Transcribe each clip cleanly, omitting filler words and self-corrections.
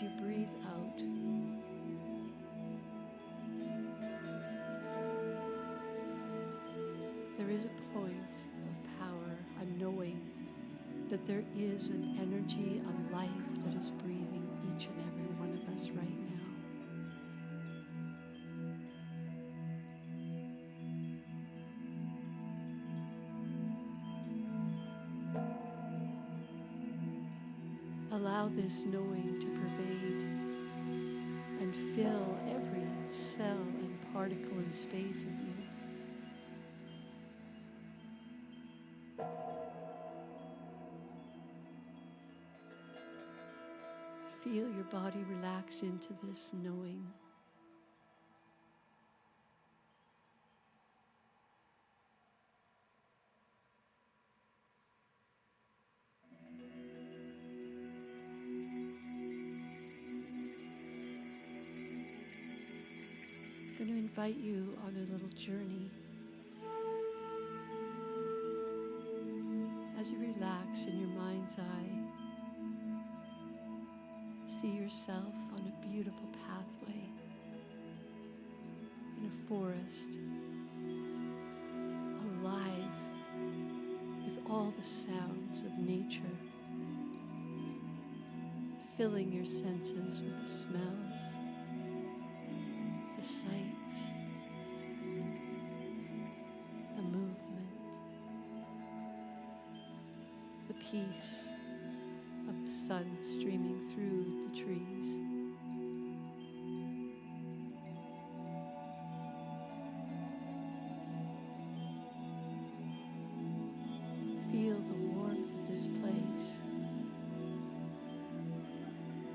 you breathe out, there is a point of power, a knowing that there is an energy, a life that is breathing each and every one of us right now. Allow this knowing to pervade and fill every cell and particle and space of you. Feel your body relax into this knowing. I'm going to invite you on a little journey. As you relax in your mind's eye, see yourself on a beautiful pathway in a forest, alive with all the sounds of nature, filling your senses with the smells, the sights, the movement, the peace of the sun streaming through the trees. Feel the warmth of this place,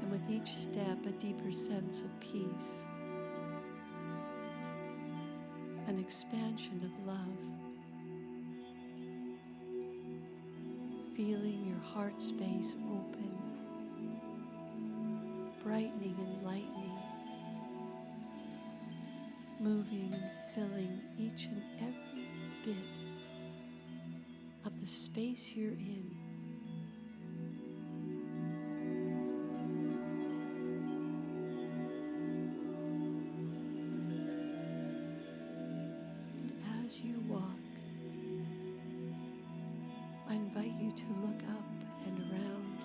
and with each step a deeper sense of peace, an expansion of love. Feeling your heart space open, brightening and lightening, moving and filling each and every bit of the space you're in. And as you walk, I invite you to look up and around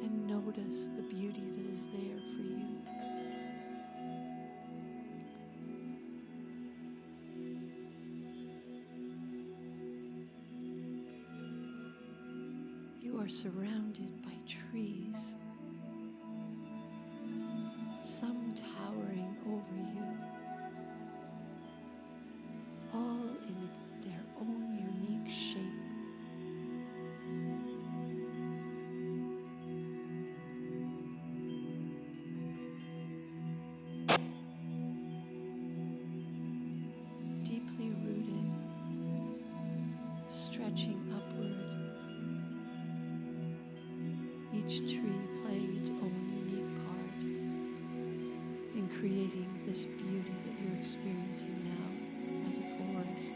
and notice the beauty that is there for you. You are surrounded by trees, some towering over you, all in their own unique shape. Deeply rooted, stretching upward. Each tree playing its own unique part in creating this beauty that you're experiencing now as a forest.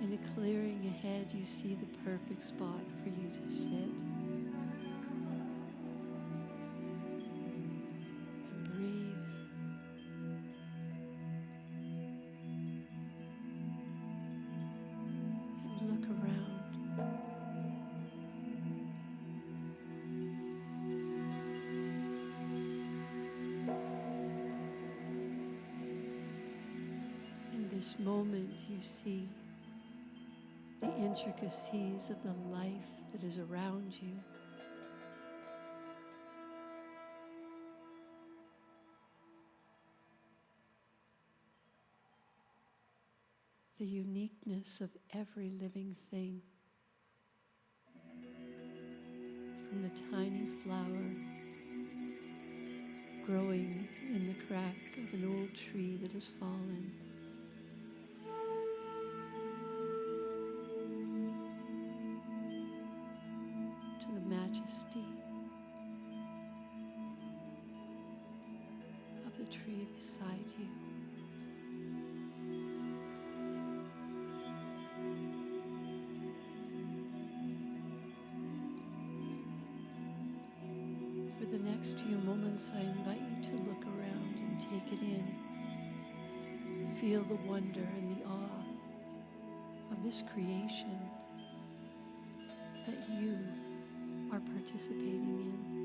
In a clearing ahead, you see the perfect spot for you to sit and breathe. And look around. In this moment, you see the intricacies of the life that is around you. The uniqueness of every living thing, from the tiny flower growing in the crack of an old tree that has fallen, to the majesty the tree beside you. For the next few moments, I invite you to look around and take it in. Feel the wonder and the awe of this creation that you are participating in.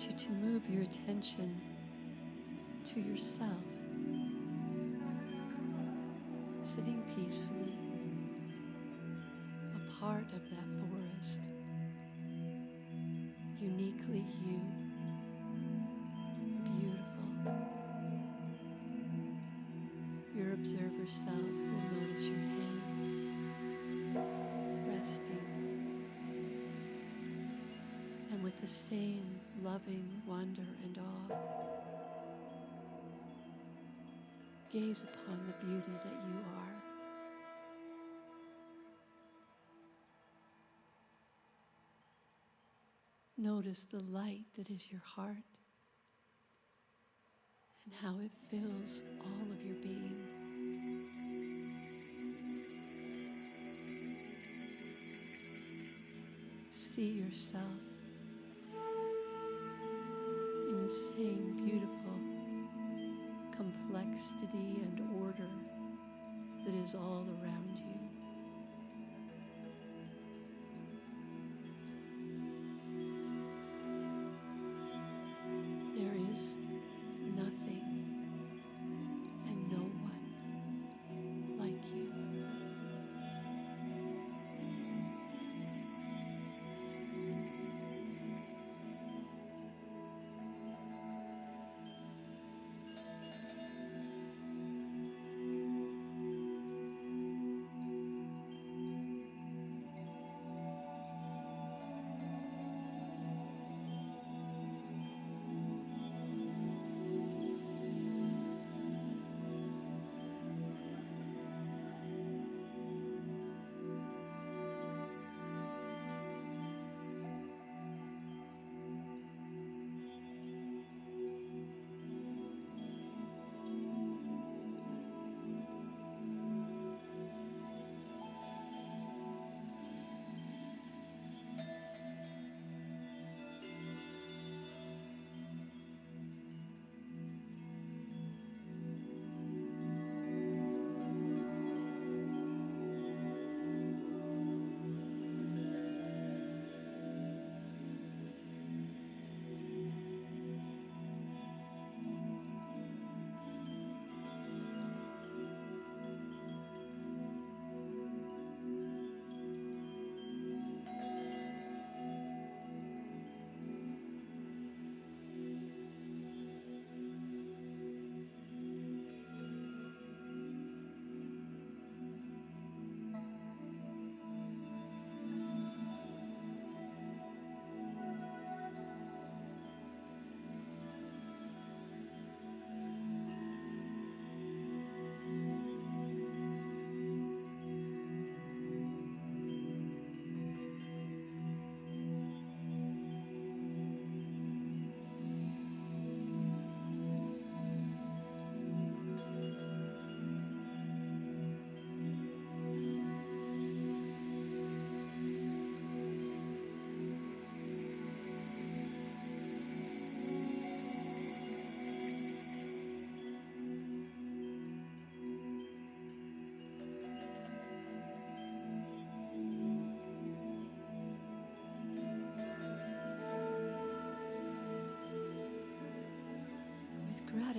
You to move your attention to yourself, sitting peacefully, a part of that forest, uniquely you, beautiful. Your observer self will notice your hands resting, and with the same loving wonder and awe, gaze upon the beauty that you are. Notice the light that is your heart and how it fills all of your being. See yourself in the same beautiful complexity and order that is all around you. There is nothing and no one like you.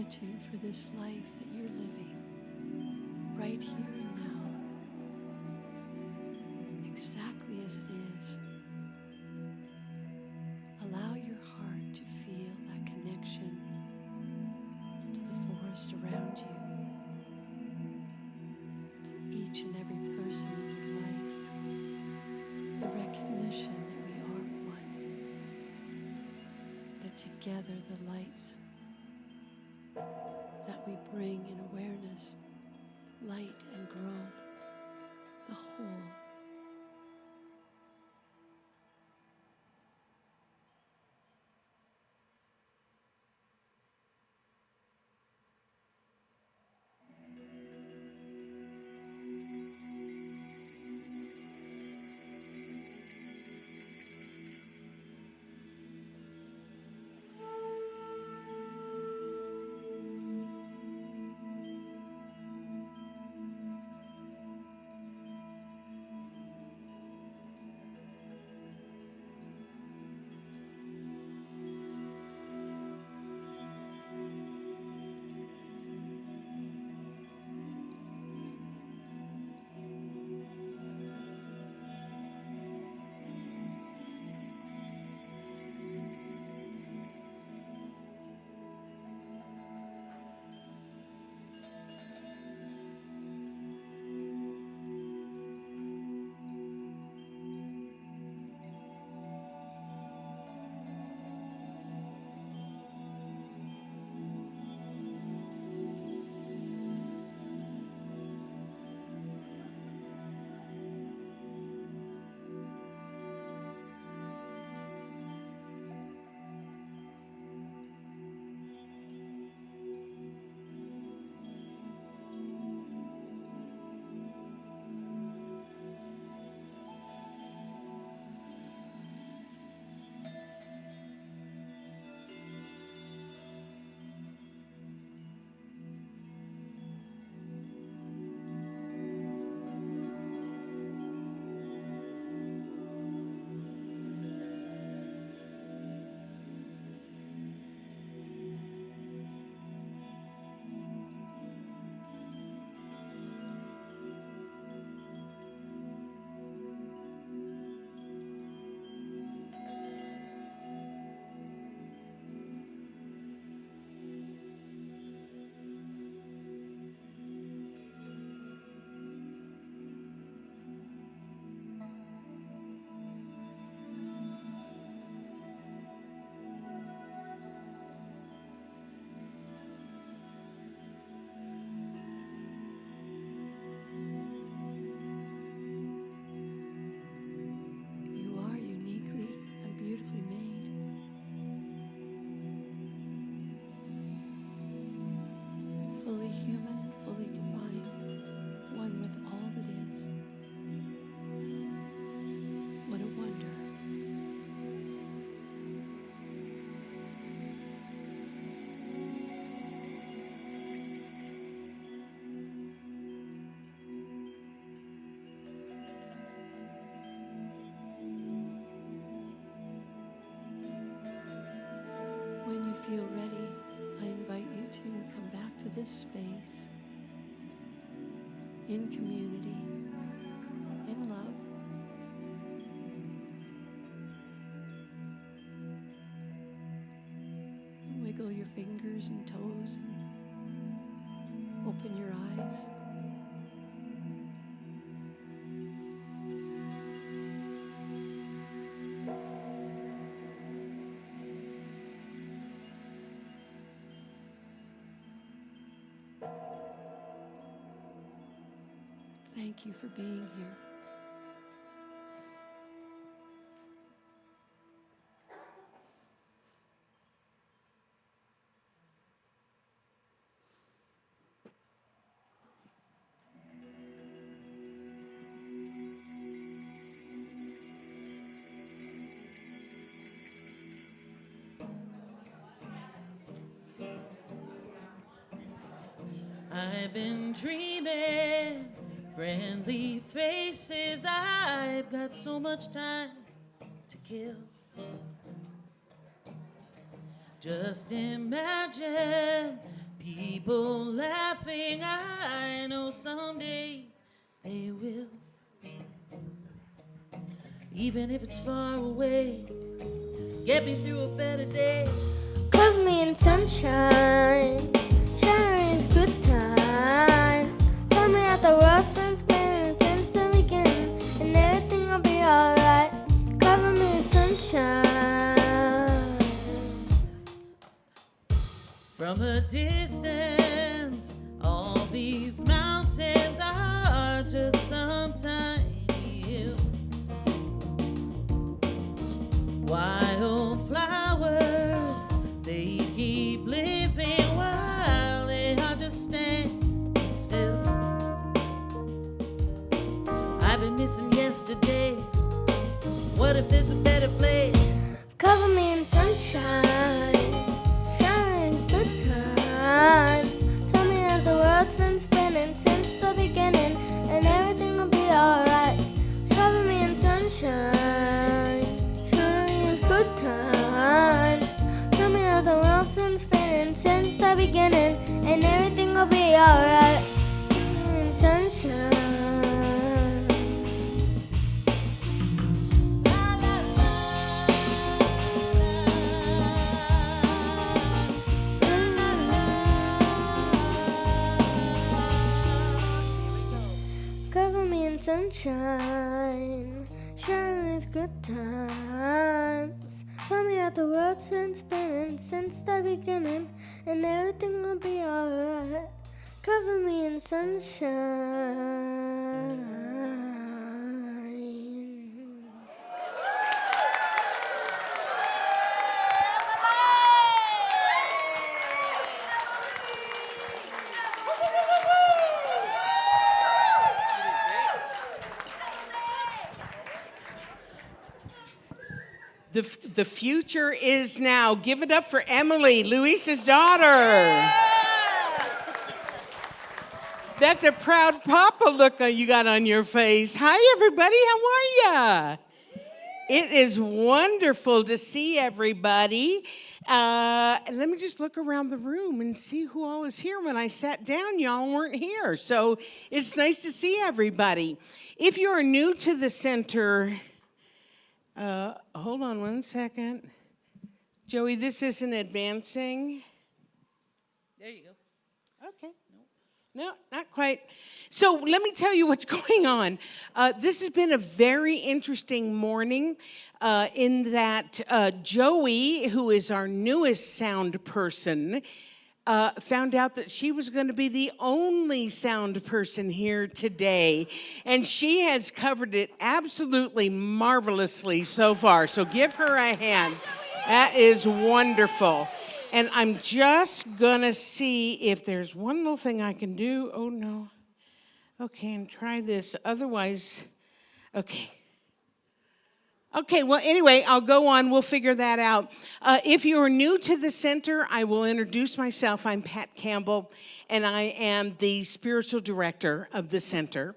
gratitude for this life that you're living right here and now, exactly as it is. Allow your heart to feel that connection to the forest around you, to each and every person in your life, the recognition that we are one, that together the lights that we bring in awareness light and grow the whole. You are uniquely and beautifully made, fully human, fully divine, one with all that is. What a wonder. When you feel ready, I invite you to come back to this space in community, in love. Wiggle your fingers and toes. Open your eyes. Thank you for being here. I've been dreaming, friendly faces. I've got so much time to kill. Just imagine People laughing, I know someday they will. Even if it's far away, get me through a better day. Cover me in sunshine, sharing good time. Tell me that the world's been spinning since the beginning, and everything will be alright. Cover me in sunshine. From a distance, all these mountains are just some tiny hill. Wildflowers, they keep living while they are just standing still. I've been missing yesterday. What if there's a better place? Cover me in sunshine, sharing good times. Tell me that the world's been spinning since the beginning, and everything will be alright. Cover me in sunshine, sharing good times. Tell me that the world's been spinning since the beginning, and everything will be alright. In sunshine. Cover me in sunshine, sharing with good times. Tell me that the world's been spinning since the beginning, and everything will be alright. Cover me in sunshine. The future is now. Give it up for Emily, Luis's daughter. That's a proud papa look you got on your face. Hi, everybody. How are ya? It is wonderful to see everybody. And let me just look around the room and see who all is here. When I sat down, y'all weren't here. So it's nice to see everybody. If you're new to the center, hold on one second. Joey, this isn't advancing. There you go. Okay. No, not quite. So let me tell you what's going on. This has been a very interesting morning in that Joey, who is our newest sound person, found out that she was going to be the only sound person here today. And she has covered it absolutely marvelously so far. So give her a hand. That is wonderful. And I'm just going to see if there's one little thing I can do. Oh, no. Okay, and try this. Otherwise, okay. Okay, well, anyway, I'll go on. We'll figure that out. If you're new to the center, I will introduce myself. I'm Pat Campbell, and I am the spiritual director of the center.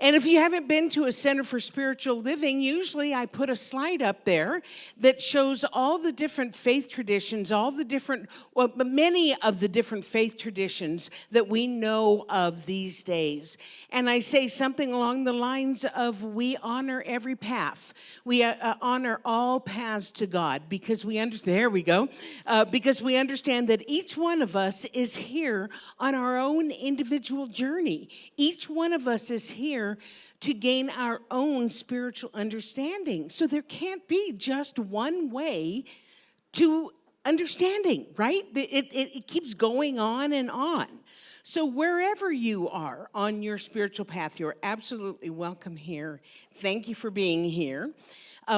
And if you haven't been to a Center for Spiritual Living, usually I put a slide up there that shows all the different faith traditions, many of the different faith traditions that we know of these days. And I say something along the lines of, we honor every path. We honor all paths to God because we understand, there we go, because we understand that each one of us is here on our own individual journey. Each one of us is here to gain our own spiritual understanding. So there can't be just one way to understanding, right? It keeps going on and on. So wherever you are on your spiritual path, you're absolutely welcome here. Thank you for being here.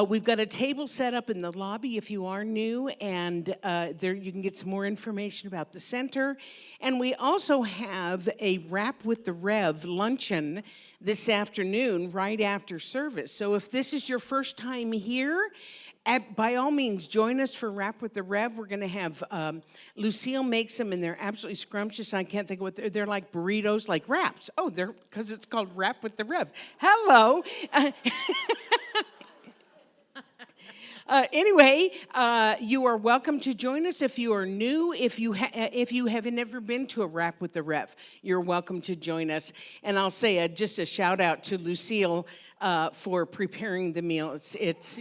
We've got a table set up in the lobby if you are new, and there you can get some more information about the center. And we also have a Rap with the Rev luncheon this afternoon right after service. So if this is your first time here, by all means, join us for Rap with the Rev. We're going to have, Lucille makes them, and they're absolutely scrumptious. I can't think of what they're like burritos, like wraps. Oh, they're, because it's called Rap with the Rev. Hello. Anyway, you are welcome to join us if you are new. If you have never been to a Rap with the Ref, you're welcome to join us. And I'll say just a shout out to Lucille for preparing the meal. It's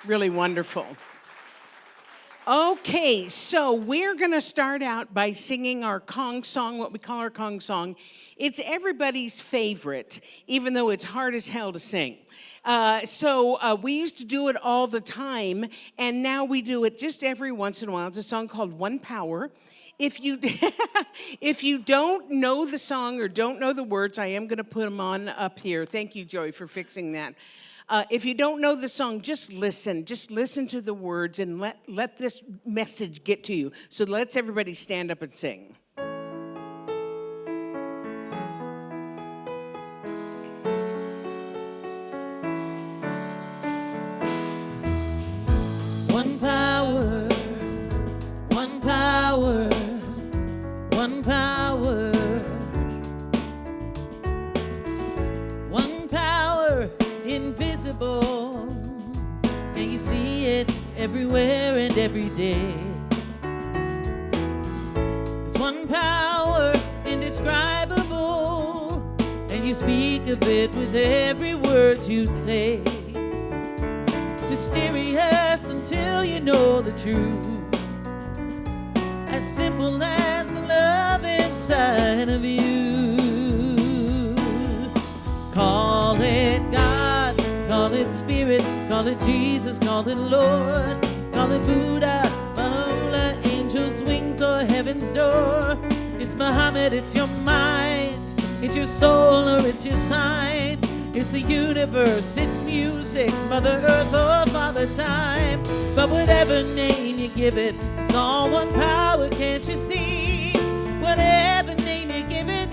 really wonderful. Okay, so we're going to start out by singing our Kong song, what we call our Kong song. It's everybody's favorite, even though it's hard as hell to sing. So we used to do it all the time, and now we do it just every once in a while. It's a song called One Power. If you if you don't know the song or don't know the words, I am going to put them on up here. Thank you, Joey, for fixing that. If you don't know the song, just listen to the words and let this message get to you. So let's everybody stand up and sing. One power, one power, one power, one power, invisible, and you see it everywhere and every day. There's one power indescribable, and you speak of it with every word you say. Mysterious until you know the truth, as simple as the love inside of you. Call it God, call it Spirit, call it Jesus, call it Lord, call it Buddha, Allah, angels' wings, or heaven's door. It's Muhammad, it's your mind, it's your soul, or it's your sign. It's the universe, it's music, Mother Earth or Father Time. But whatever name you give it, it's all one power, can't you see? Whatever name you give it,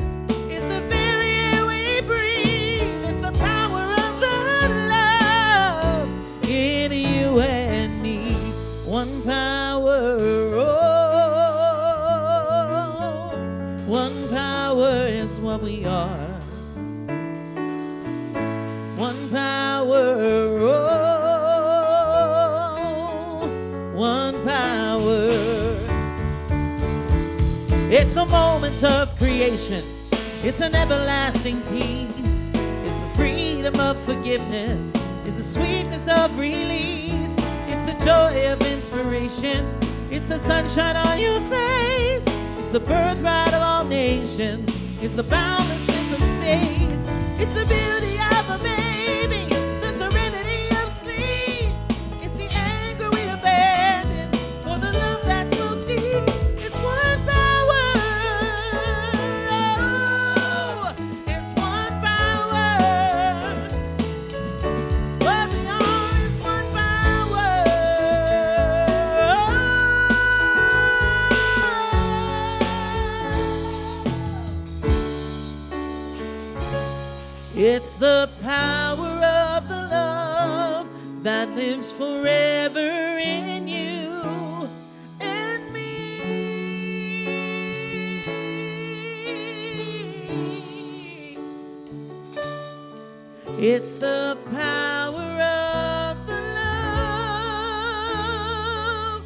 it's the very air we breathe. It's the power of the love in you and me. One power, oh, one power is what we are. One power, oh, one power. It's the moment of creation. It's an everlasting peace. It's the freedom of forgiveness. It's the sweetness of release. It's the joy of inspiration. It's the sunshine on your face. It's the birthright of all nations. It's the boundlessness of space. It's the beauty of a baby, the serenity of sleep. It's the anger we abandon for the love that's most deep. It's one power, oh, it's one power. What we are is one power. It's the power of the love that lives forever in you and me. It's the power of the love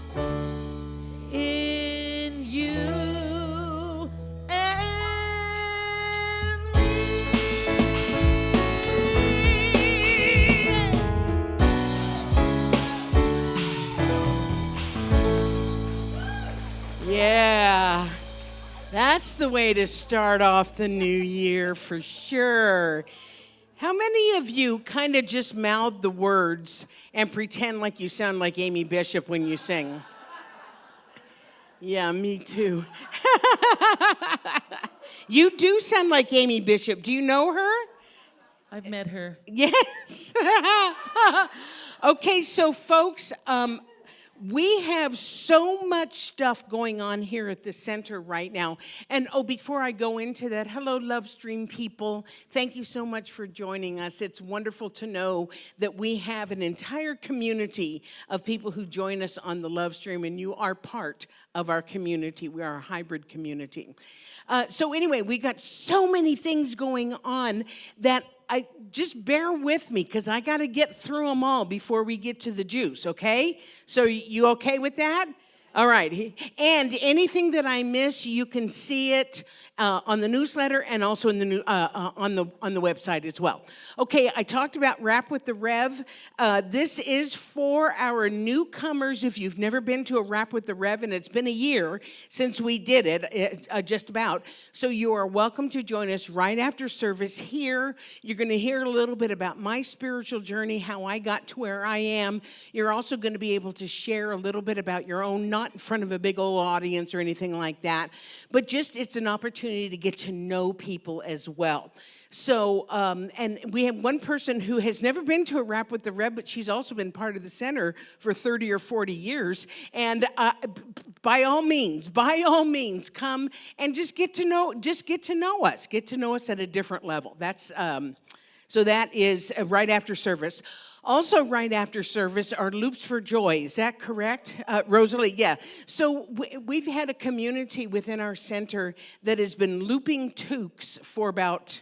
in you and me. Yeah, that's the way to start off the new year for sure. How many of you kind of just mouth the words and pretend like you sound like Amy Bishop when you sing? Yeah, me too. You do sound like Amy Bishop. Do you know her? I've met her. Yes. Okay, so folks, we have so much stuff going on here at the center right now. And before I go into that, hello, Love Stream people. Thank you so much for joining us. It's wonderful to know that we have an entire community of people who join us on the Love Stream, and you are part of our community. We are a hybrid community. So anyway, we got so many things going on that I just bear with me because I got to get through them all before we get to the juice, okay? So you okay with that? All right. And anything that I miss, you can see it on the newsletter and also in the on the website as well. Okay, I talked about Rap with the Rev. This is for our newcomers. If you've never been to a Rap with the Rev, and it's been a year since we did it, just about. So you are welcome to join us right after service here. You're going to hear a little bit about my spiritual journey, how I got to where I am. You're also going to be able to share a little bit about your own, not in front of a big old audience or anything like that, but just it's an opportunity to get to know people as well. So, and we have one person who has never been to a Rap with the Rev, but she's also been part of the center for 30 or 40 years. And by all means, come and just get to know us. Get to know us at a different level. That's so that is right after service. Also, right after service are Loops for Joy. Is that correct, Rosalie? Yeah. So we've had a community within our center that has been looping toques for about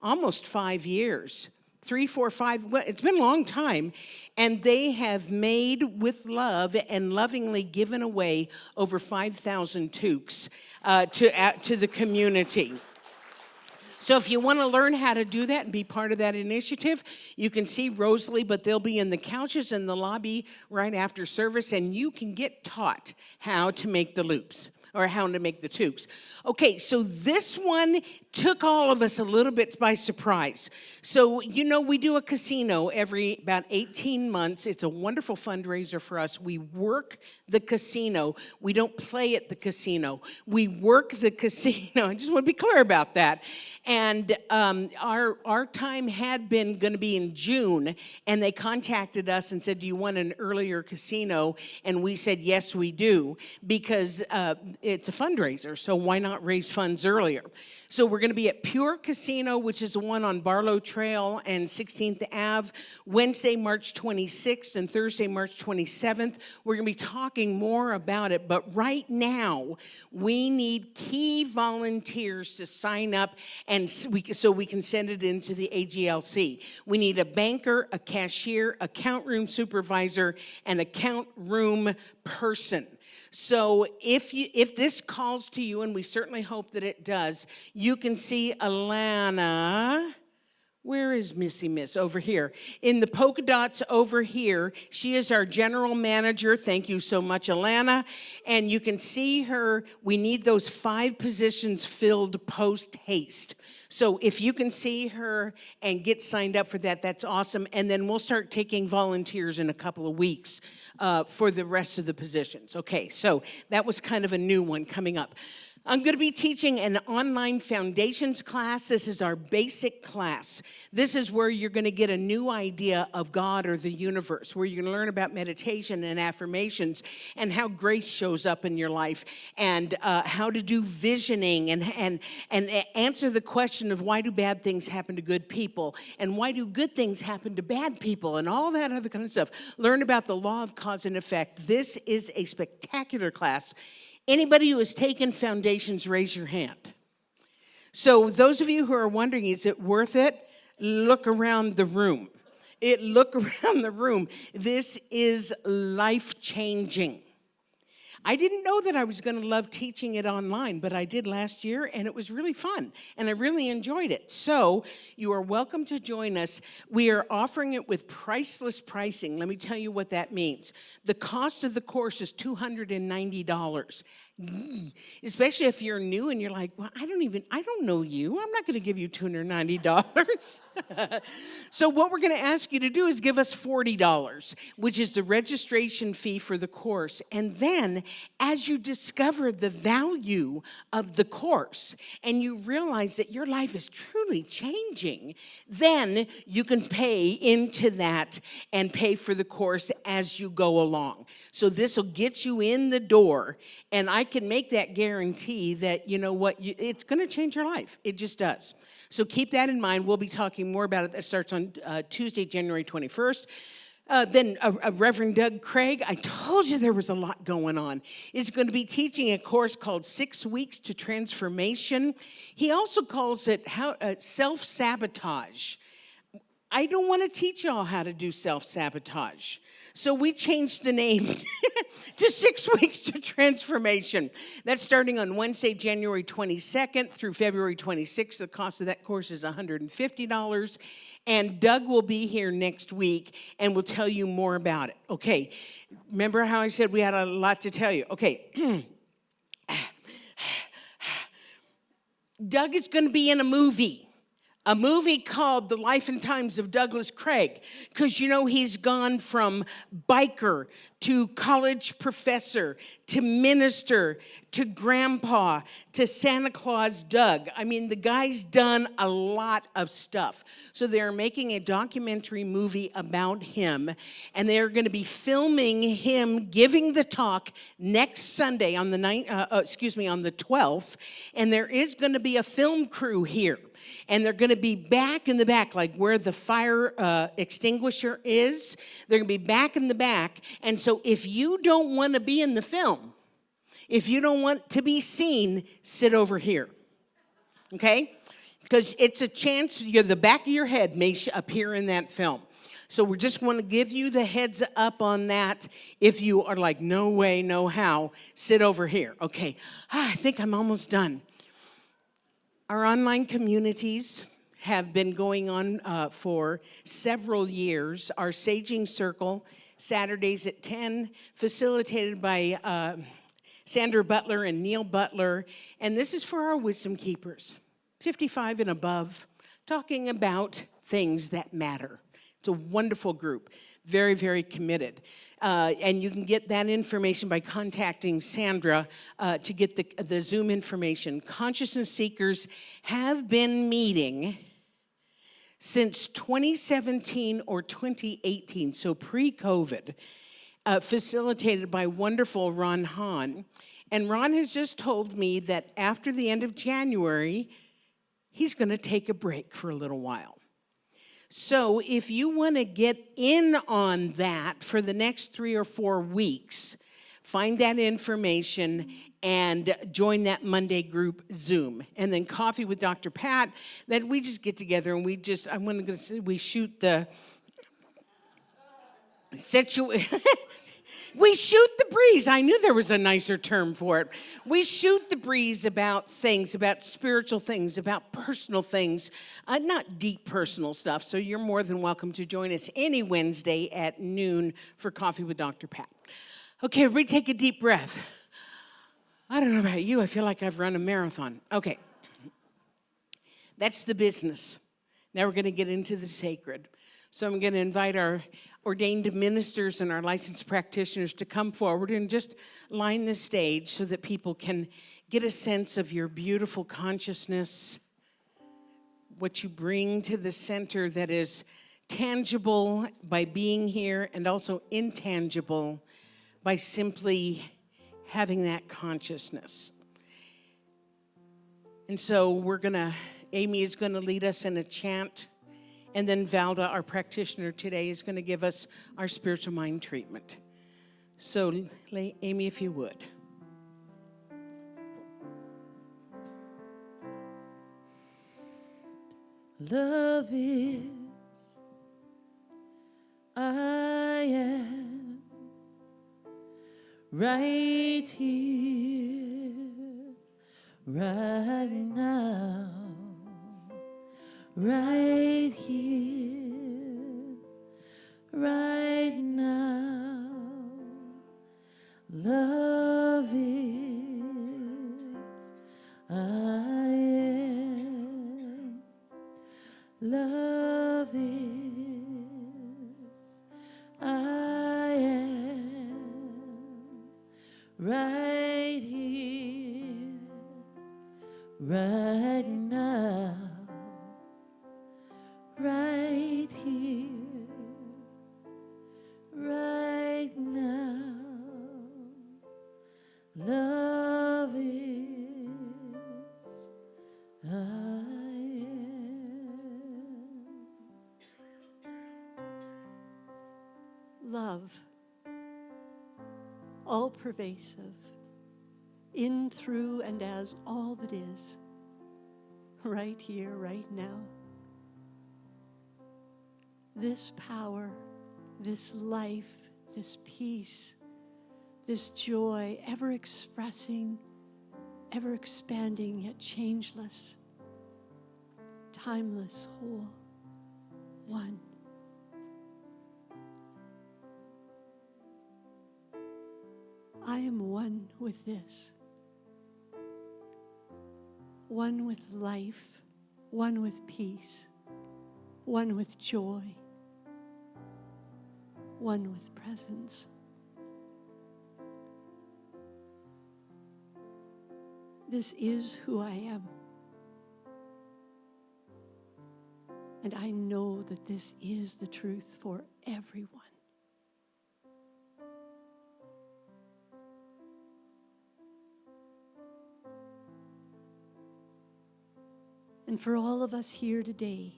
almost 5 years. 3, 4, 5, well, it's been a long time. And they have made with love and lovingly given away over 5,000 toques to the community. So if you want to learn how to do that and be part of that initiative, you can see Rosalie, but they'll be in the couches in the lobby right after service, and you can get taught how to make the loops or how to make the toques. Okay, so this one took all of us a little bit by surprise. So, we do a casino every about 18 months. It's a wonderful fundraiser for us. We work the casino. We don't play at the casino. We work the casino. I just want to be clear about that. And our time had been going to be in June, and they contacted us and said, do you want an earlier casino? And we said, yes, we do, because it's a fundraiser, so why not raise funds earlier? So we're going to be at Pure Casino, which is the one on Barlow Trail and 16th Ave, Wednesday, March 26th and Thursday, March 27th. We're going to be talking more about it, but right now, we need key volunteers to sign up and so we can send it into the AGLC. We need a banker, a cashier, account room supervisor, and account room person. So if this calls to you, and we certainly hope that it does, you can see Alana. Where is Missy Miss? Over here. In the polka dots over here. She is our general manager. Thank you so much, Alana. And you can see her. We need those 5 positions filled post-haste. So if you can see her and get signed up for that, that's awesome. And then we'll start taking volunteers in a couple of weeks for the rest of the positions. Okay, so that was kind of a new one coming up. I'm going to be teaching an online foundations class. This is our basic class. This is where you're going to get a new idea of God or the universe, where you're going to learn about meditation and affirmations and how grace shows up in your life, and how to do visioning and answer the question of why do bad things happen to good people and why do good things happen to bad people and all that other kind of stuff. Learn about the law of cause and effect. This is a spectacular class. Anybody who has taken foundations, raise your hand. So those of you who are wondering, is it worth it? Look around the room. Look around the room. This is life-changing. I didn't know that I was going to love teaching it online, but I did last year, and it was really fun, and I really enjoyed it. So you are welcome to join us. We are offering it with priceless pricing. Let me tell you what that means. The cost of the course is $290. Especially if you're new and you're like, well, I don't know you. I'm not going to give you $290. So what we're going to ask you to do is give us $40, which is the registration fee for the course. And then as you discover the value of the course and you realize that your life is truly changing, then you can pay into that and pay for the course as you go along. So this will get you in the door, and I can make that guarantee that, you know what, it's going to change your life. It just does. So keep that in mind. We'll be talking more about it. That starts on Tuesday, January 21st. Then Reverend Doug Craig, I told you there was a lot going on, is going to be teaching a course called 6 Weeks to Transformation. He also calls it self-sabotage. I don't want to teach y'all how to do self-sabotage. So we changed the name to 6 Weeks to Transformation. That's starting on Wednesday, January 22nd through February 26th. The cost of that course is $150. And Doug will be here next week and will tell you more about it. Okay, remember how I said we had a lot to tell you? Okay. Doug is going to be in a movie called The Life and Times of Douglas Craig, because you know he's gone from biker to college professor to minister to grandpa to Santa Claus Doug. I mean, the guy's done a lot of stuff. So they're making a documentary movie about him, and they're going to be filming him giving the talk next Sunday on the on the 12th, and there is going to be a film crew here. And they're going to be back in the back, like where the fire extinguisher is. They're going to be back in the back. And so if you don't want to be in the film, if you don't want to be seen, sit over here. Okay? Because it's a chance the back of your head may appear in that film. So we just want to give you the heads up on that. If you are like, no way, no how, sit over here. Okay. I think I'm almost done. Our online communities have been going on for several years. Our Saging Circle, Saturdays at 10, facilitated by Sandra Butler and Neil Butler. And this is for our wisdom keepers, 55 and above, talking about things that matter. It's a wonderful group, very, very committed. And you can get that information by contacting Sandra to get the Zoom information. Consciousness Seekers have been meeting since 2017 or 2018, so pre-COVID, facilitated by wonderful Ron Hahn. And Ron has just told me that after the end of January, he's going to take a break for a little while. So if you want to get in on that for the next 3 or 4 weeks, find that information and join that Monday group Zoom. And then Coffee with Dr. Pat, that we just get together and I'm going to say we shoot the we shoot the breeze. I knew there was a nicer term for it. We shoot the breeze about things, about spiritual things, about personal things, not deep personal stuff. So you're more than welcome to join us any Wednesday at noon for Coffee with Dr. Pat. Okay, everybody take a deep breath. I don't know about you. I feel like I've run a marathon. Okay. That's the business. Now we're going to get into the sacred. So I'm going to invite our ordained ministers and our licensed practitioners to come forward and just line the stage so that people can get a sense of your beautiful consciousness, what you bring to the center that is tangible by being here and also intangible by simply having that consciousness. And so Amy is going to lead us in a chant. And then Valda, our practitioner today, is going to give us our spiritual mind treatment. So, Amy, if you would. Love is, I am right here, right now. Right here, right now, love is, I am, love is, I am, right here, right now. Right here, right now, love is, I am. Love, all pervasive, in, through, and as all that is, right here, right now. this power, this life, this peace, this joy, ever expressing, ever expanding, yet changeless, timeless, whole, one. I am one with this, one with life, one with peace, one with joy, one with presence. This is who I am. And I know that this is the truth for everyone. And for all of us here today,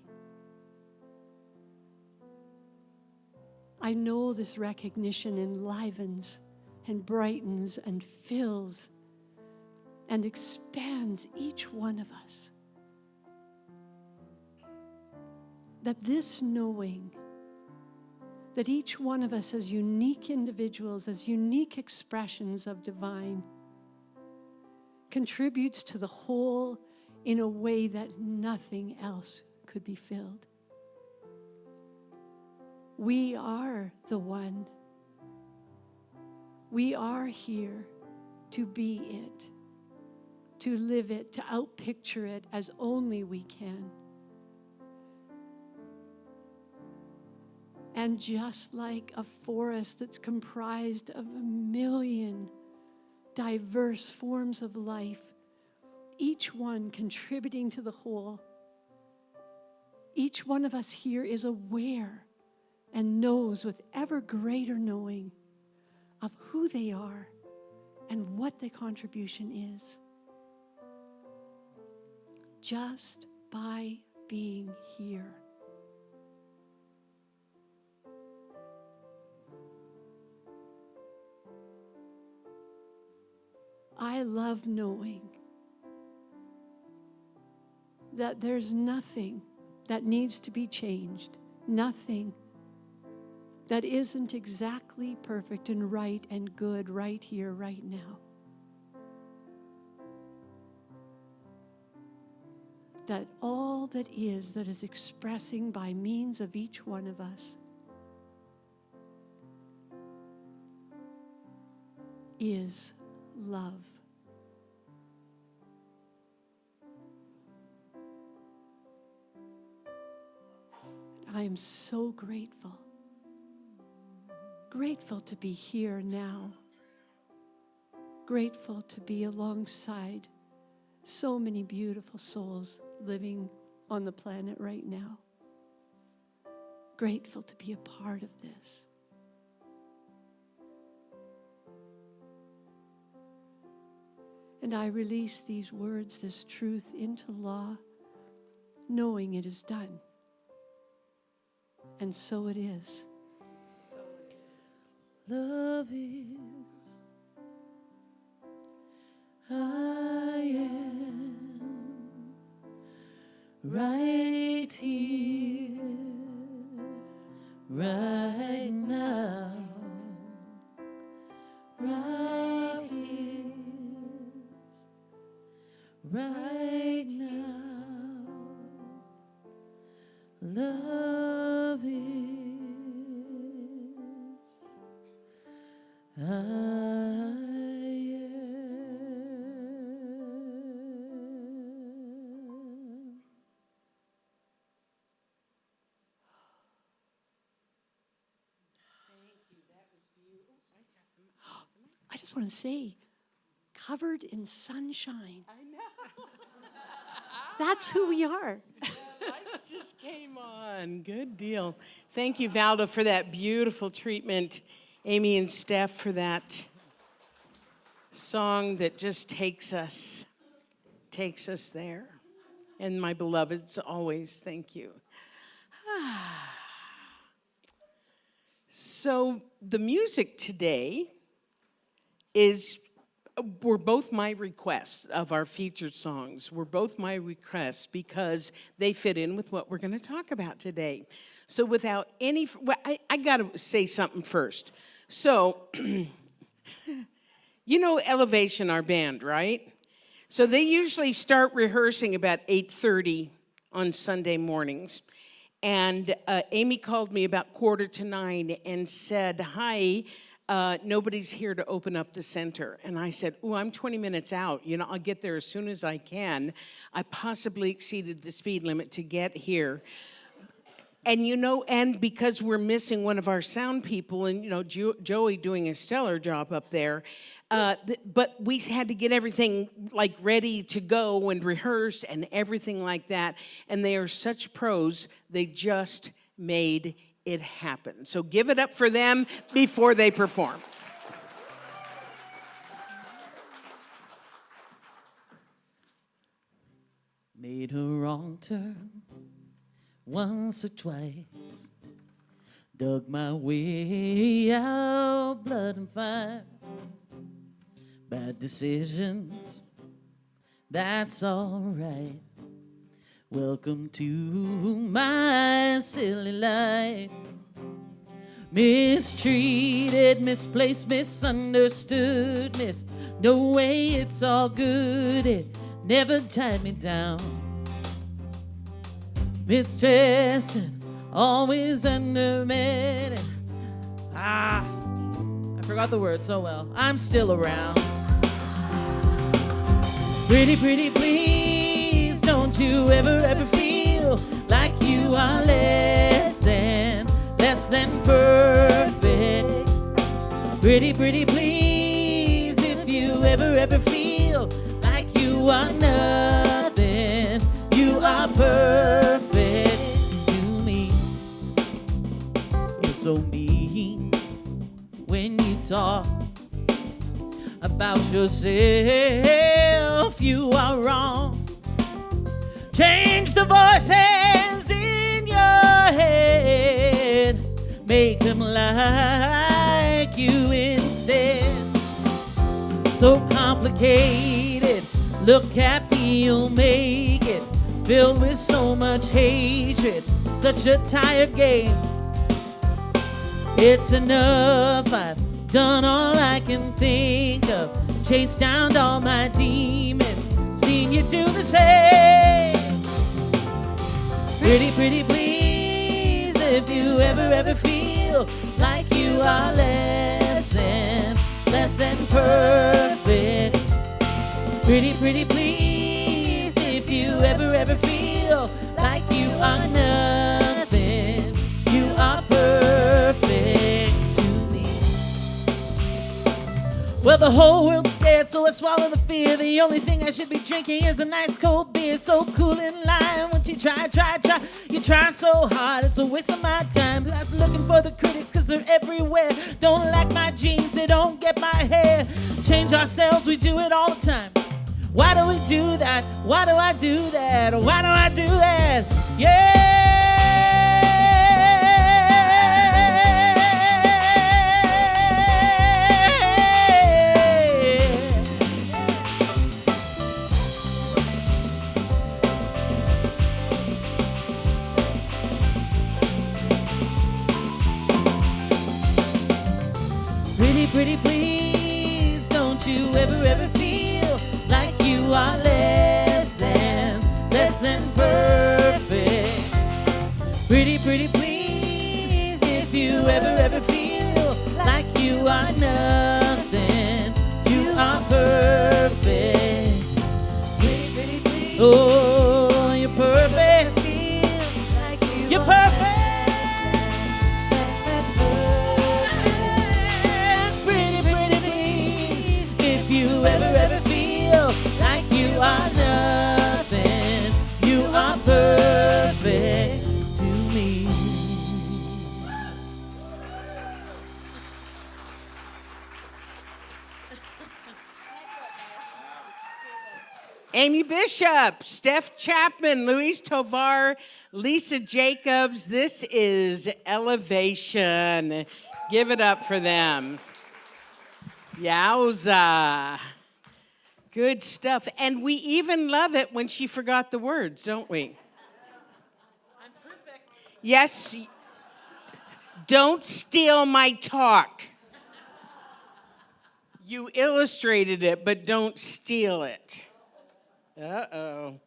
I know this recognition enlivens and brightens and fills and expands each one of us. That this knowing that each one of us as unique individuals, as unique expressions of divine, contributes to the whole in a way that nothing else could be filled. We are the one. We are here to be it, to live it, to outpicture it as only we can. And just like a forest that's comprised of 1,000,000 diverse forms of life, each one contributing to the whole, each one of us here is aware and knows with ever greater knowing of who they are and what their contribution is. Just by being here. I love knowing that there's nothing that needs to be changed, nothing that isn't exactly perfect and right and good right here, right now. That all that is expressing by means of each one of us is love. I am so grateful. Grateful to be here now. Grateful to be alongside so many beautiful souls living on the planet right now. Grateful to be a part of this. And I release these words, this truth into law, knowing it is done. And so it is. Love is, I am right here, right now, right here, right now. Love is, I am. I just want to say, covered in sunshine. I know. That's who we are. Lights just came on. Good deal. Thank you, Valda, for that beautiful treatment. Amy and Steph for that song that just takes us there. And my beloveds, always, thank you. So the music today is were both my requests of our featured songs, were both my requests because they fit in with what we're going to talk about today. So without any, well, I got to say something first. So, you know Elevation, our band, right? So they usually start rehearsing about 8:30 on Sunday mornings. And Amy called me about 8:45 and said, hi, nobody's here to open up the center. And I said, oh, I'm 20 minutes out. You know, I'll get there as soon as I can. I possibly exceeded the speed limit to get here. And, you know, and because we're missing one of our sound people and, you know, Joey doing a stellar job up there, but we had to get everything, like, ready to go and rehearsed and everything like that. And they are such pros, they just made it happen. So give it up for them before they perform. Made a wrong turn once or twice, dug my way out, blood and fire, bad decisions, that's all right. Welcome to my silly life. Mistreated, misplaced, misunderstood, no way, it's all good, it never tied me down. Mistressing, always undermined. I forgot the word so well. I'm still around. Pretty, pretty, please, don't you ever feel like you are less than perfect. Pretty, pretty, please, if you ever feel like you are nothing, you are perfect to me. You're so mean when you talk about yourself, you are wrong. Change the voices in your head, make them like you instead. So complicated, look happy, you'll make it. Filled with so much hatred, such a tired game. It's enough, I've done all I can think of. Chased down all my demons, seen you do the same. Pretty, pretty, please, if you ever feel like you are less than perfect. Pretty, pretty, please, if you ever feel like you are nothing, you are perfect to me. Well, the whole world's scared, so I swallow the fear. The only thing I should be drinking is a nice cold beer. So cool in line, won't you try? You try so hard, it's a waste of my time. But I'm looking for the critics, cause they're everywhere. Don't like my jeans, they don't get my hair. Change ourselves, we do it all the time. Why do we do that? Why do I do that? Why do I do that? Yeah! Pretty, pretty, please, don't you ever feel like you are less than perfect. Pretty, pretty, please, if you ever feel like you are nothing, you are perfect. Pretty, pretty, please, oh, you're perfect. You're perfect. Ever feel like you are nothing, you are perfect to me. Amy Bishop, Steph Chapman, Louise Tovar, Lisa Jacobs. This is Elevation. Give it up for them. Yowza. Good stuff. And we even love it when she forgot the words, don't we? I'm perfect. Yes. Don't steal my talk. You illustrated it, but don't steal it. Uh-oh.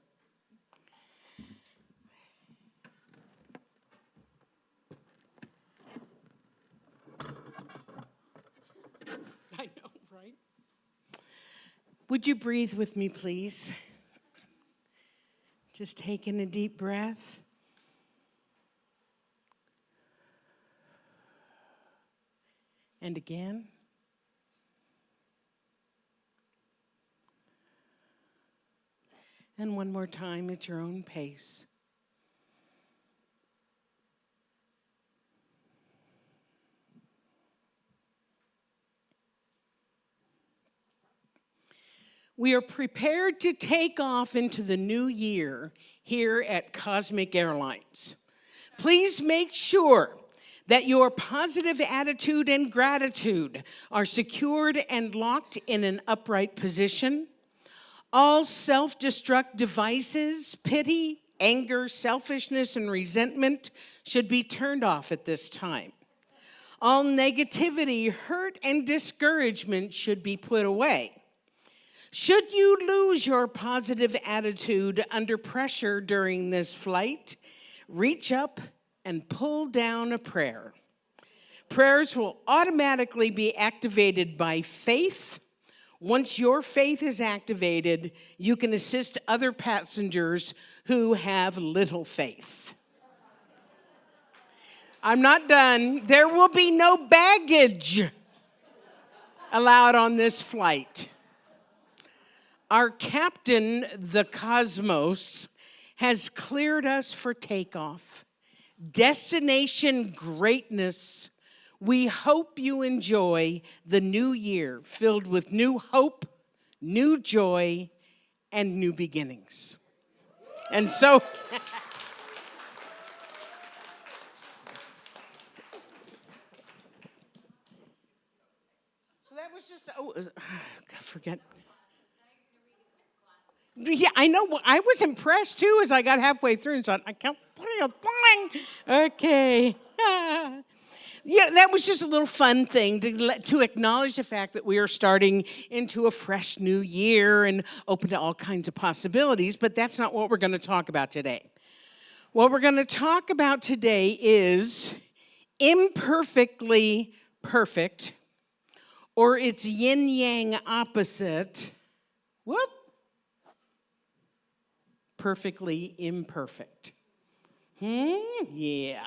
I know, right? Would you breathe with me, please? Just taking a deep breath. And again. And one more time at your own pace. We are prepared to take off into the new year here at Cosmic Airlines. Please make sure that your positive attitude and gratitude are secured and locked in an upright position. All self-destruct devices, pity, anger, selfishness, and resentment should be turned off at this time. All negativity, hurt, and discouragement should be put away. Should you lose your positive attitude under pressure during this flight, reach up and pull down a prayer. Prayers will automatically be activated by faith. Once your faith is activated, you can assist other passengers who have little faith. I'm not done. There will be no baggage allowed on this flight. Our captain, the Cosmos, has cleared us for takeoff. Destination greatness. We hope you enjoy the new year filled with new hope, new joy, and new beginnings. And so, that was just, I forget. Yeah, I know. I was impressed, too, as I got halfway through and thought, I can't see a thing. Okay. Yeah, that was just a little fun thing to acknowledge the fact that we are starting into a fresh new year and open to all kinds of possibilities, but that's not what we're going to talk about today. What we're going to talk about today is imperfectly perfect, or its yin-yang opposite, perfectly imperfect. Yeah.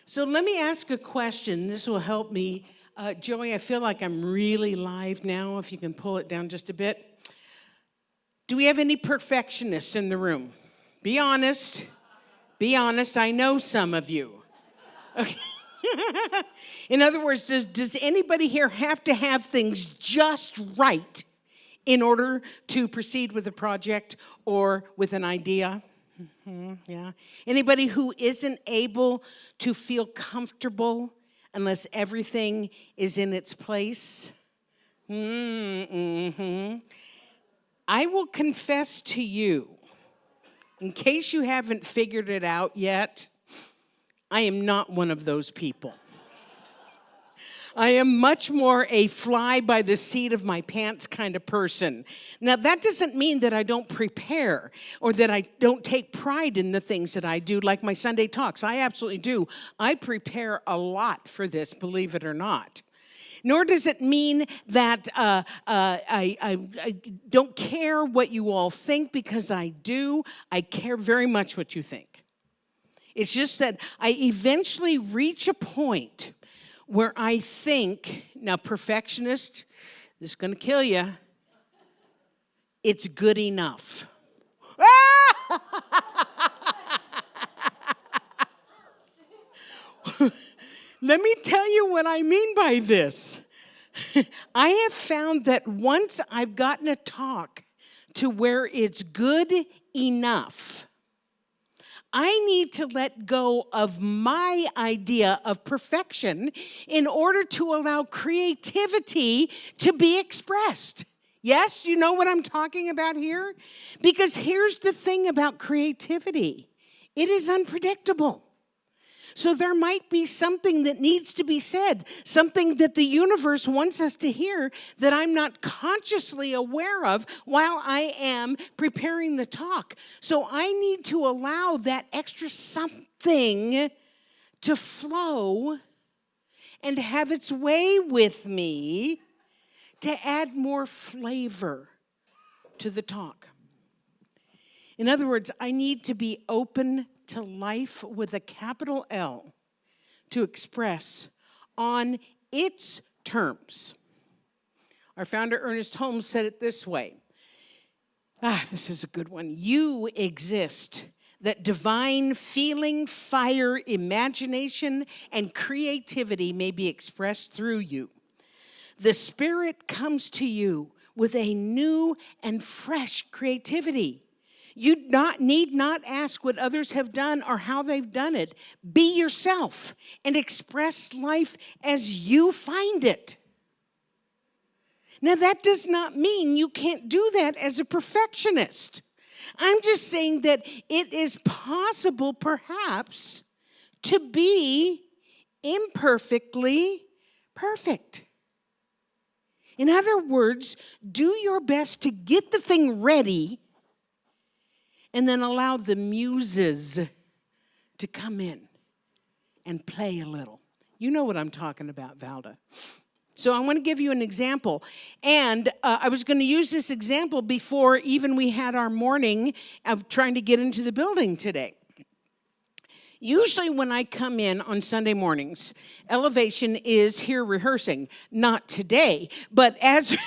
So let me ask a question. This will help me. Joey, I feel like I'm really live now, if you can pull it down just a bit. Do we have any perfectionists in the room? Be honest. Be honest. I know some of you. Okay. In other words, does anybody here have to have things just right in order to proceed with a project or with an idea? Yeah. Anybody who isn't able to feel comfortable unless everything is in its place? I will confess to you, in case you haven't figured it out yet, I am not one of those people. I am much more a fly by the seat of my pants kind of person. Now, that doesn't mean that I don't prepare or that I don't take pride in the things that I do, like my Sunday talks. I absolutely do. I prepare a lot for this, believe it or not. Nor does it mean that I don't care what you all think, because I do. I care very much what you think. It's just that I eventually reach a point where I think, now perfectionist, this is going to kill you, it's good enough. Let me tell you what I mean by this. I have found that once I've gotten a talk to where it's good enough, I need to let go of my idea of perfection in order to allow creativity to be expressed. Yes, you know what I'm talking about here? Because here's the thing about creativity. It is unpredictable. So there might be something that needs to be said, something that the universe wants us to hear that I'm not consciously aware of while I am preparing the talk. So I need to allow that extra something to flow and have its way with me to add more flavor to the talk. In other words, I need to be open to life with a capital L to express on its terms. Our founder, Ernest Holmes, said it this way. This is a good one. You exist that divine feeling, fire, imagination, and creativity may be expressed through you. The Spirit comes to you with a new and fresh creativity. You need not ask what others have done or how they've done it. Be yourself and express life as you find it. Now, that does not mean you can't do that as a perfectionist. I'm just saying that it is possible, perhaps, to be imperfectly perfect. In other words, do your best to get the thing ready and then allow the muses to come in and play a little. You know what I'm talking about, Valda. So I want to give you an example. And I was going to use this example before even we had our morning of trying to get into the building today. Usually when I come in on Sunday mornings, Elevation is here rehearsing. Not today, but as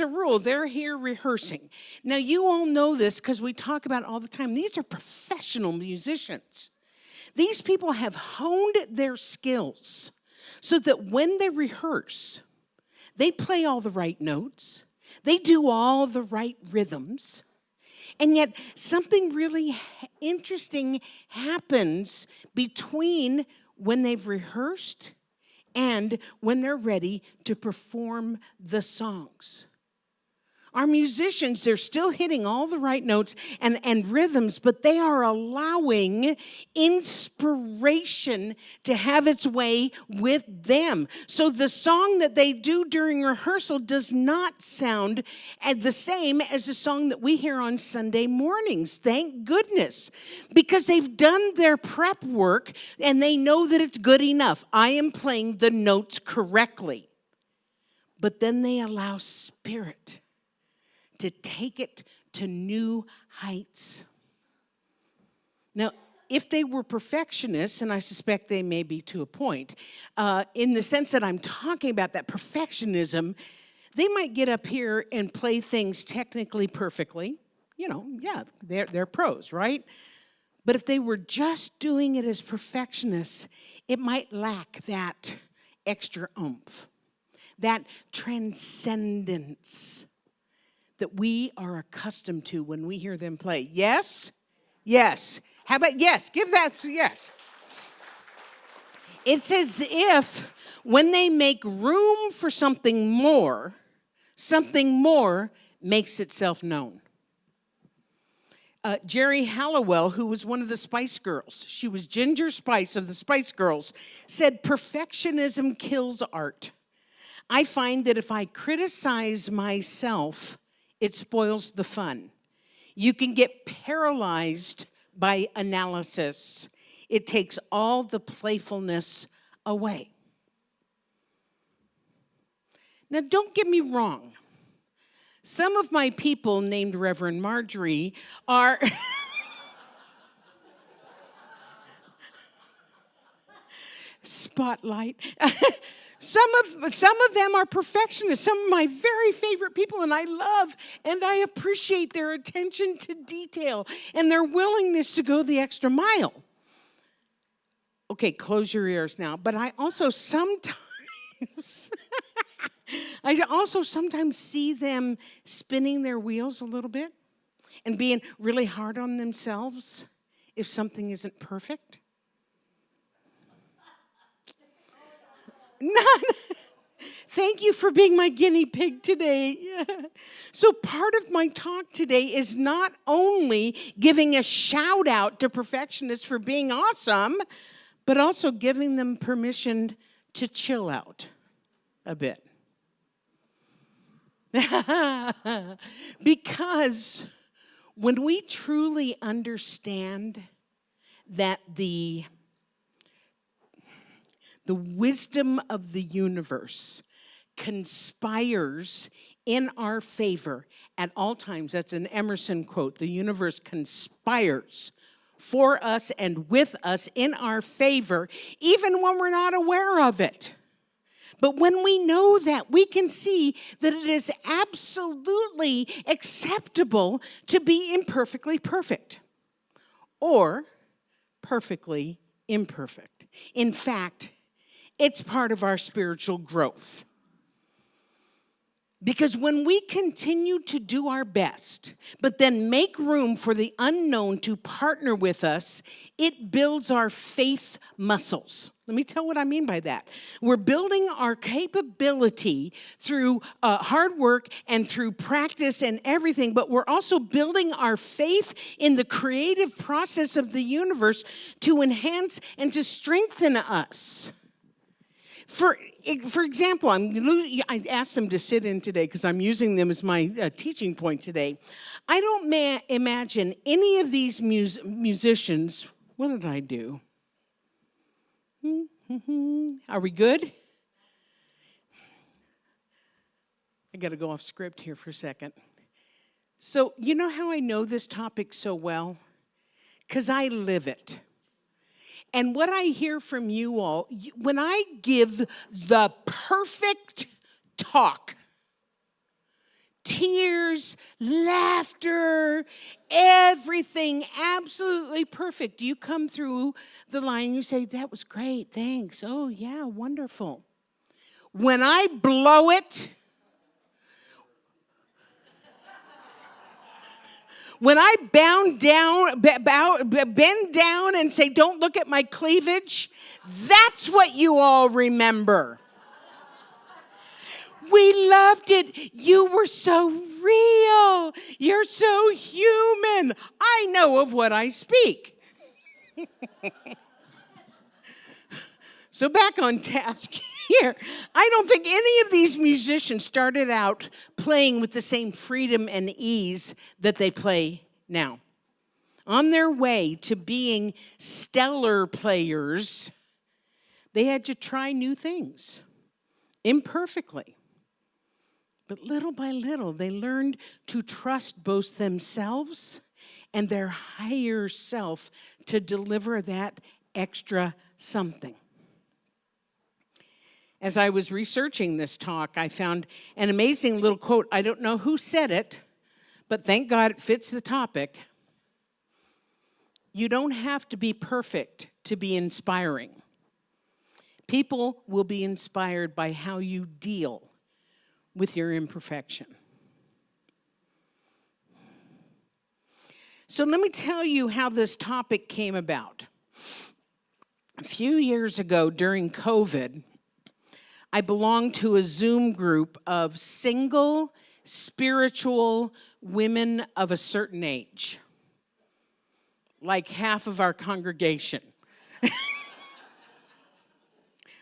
a rule, they're here rehearsing. Now, you all know this because we talk about it all the time. These are professional musicians. These people have honed their skills so that when they rehearse, they play all the right notes, they do all the right rhythms, and yet something really interesting happens between when they've rehearsed and when they're ready to perform the songs. Our musicians, they're still hitting all the right notes and rhythms, but they are allowing inspiration to have its way with them. So the song that they do during rehearsal does not sound the same as the song that we hear on Sunday mornings. Thank goodness. Because they've done their prep work and they know that it's good enough. I am playing the notes correctly. But then they allow spirit to take it to new heights. Now, if they were perfectionists, and I suspect they may be to a point, in the sense that I'm talking about that perfectionism, they might get up here and play things technically perfectly. You know, yeah, they're pros, right? But if they were just doing it as perfectionists, it might lack that extra oomph, that transcendence that we are accustomed to when we hear them play. Yes? Yes. How about yes? Give that yes. It's as if when they make room for something more makes itself known. Jerry Halliwell, who was one of the Spice Girls, she was Ginger Spice of the Spice Girls, said perfectionism kills art. I find that if I criticize myself, it spoils the fun. You can get paralyzed by analysis. It takes all the playfulness away. Now, don't get me wrong. Some of my people named Reverend Marjorie are... Spotlight. Some of them are perfectionists. Some of my very favorite people, and I love and I appreciate their attention to detail and their willingness to go the extra mile. Okay, close your ears now. But I also sometimes see them spinning their wheels a little bit and being really hard on themselves if something isn't perfect. Thank you for being my guinea pig today. Yeah. So part of my talk today is not only giving a shout out to perfectionists for being awesome, but also giving them permission to chill out a bit. Because when we truly understand that the wisdom of the universe conspires in our favor at all times, that's an Emerson quote, the universe conspires for us and with us in our favor, even when we're not aware of it. But when we know that, we can see that it is absolutely acceptable to be imperfectly perfect or perfectly imperfect. In fact, it's part of our spiritual growth. Because when we continue to do our best, but then make room for the unknown to partner with us, it builds our faith muscles. Let me tell what I mean by that. We're building our capability through hard work and through practice and everything, but we're also building our faith in the creative process of the universe to enhance and to strengthen us. For example, I asked them to sit in today because I'm using them as my teaching point today. I don't imagine any of these musicians. What did I do? Are we good? I got to go off script here for a second. So, you know how I know this topic so well? Because I live it. And what I hear from you all, when I give the perfect talk, tears, laughter, everything absolutely perfect, you come through the line and you say, that was great, thanks. Oh, yeah, wonderful. When I blow it, when I bend down and say, don't look at my cleavage, that's what you all remember. We loved it. You were so real. You're so human. I know of what I speak. So back on task here. I don't think any of these musicians started out playing with the same freedom and ease that they play now. On their way to being stellar players, they had to try new things, imperfectly. But little by little, they learned to trust both themselves and their higher self to deliver that extra something. As I was researching this talk, I found an amazing little quote. I don't know who said it, but thank God it fits the topic. You don't have to be perfect to be inspiring. People will be inspired by how you deal with your imperfection. So let me tell you how this topic came about. A few years ago during COVID, I belonged to a Zoom group of single, spiritual women of a certain age, like half of our congregation.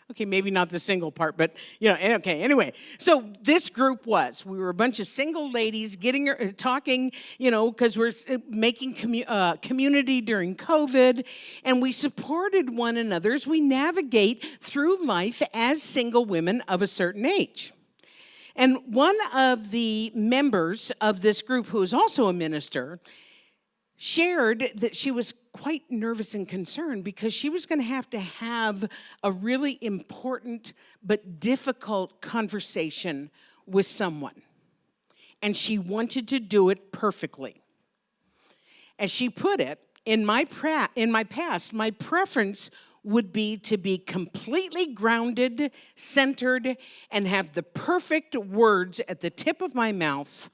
Okay, maybe not the single part, but, okay, anyway. So this group we were a bunch of single ladies talking, because we're making community during COVID, and we supported one another as we navigate through life as single women of a certain age. And one of the members of this group, who is also a minister, shared that she was quite nervous and concerned because she was going to have a really important but difficult conversation with someone. And she wanted to do it perfectly. As she put it, in my past, my preference would be to be completely grounded, centered, and have the perfect words at the tip of my mouth.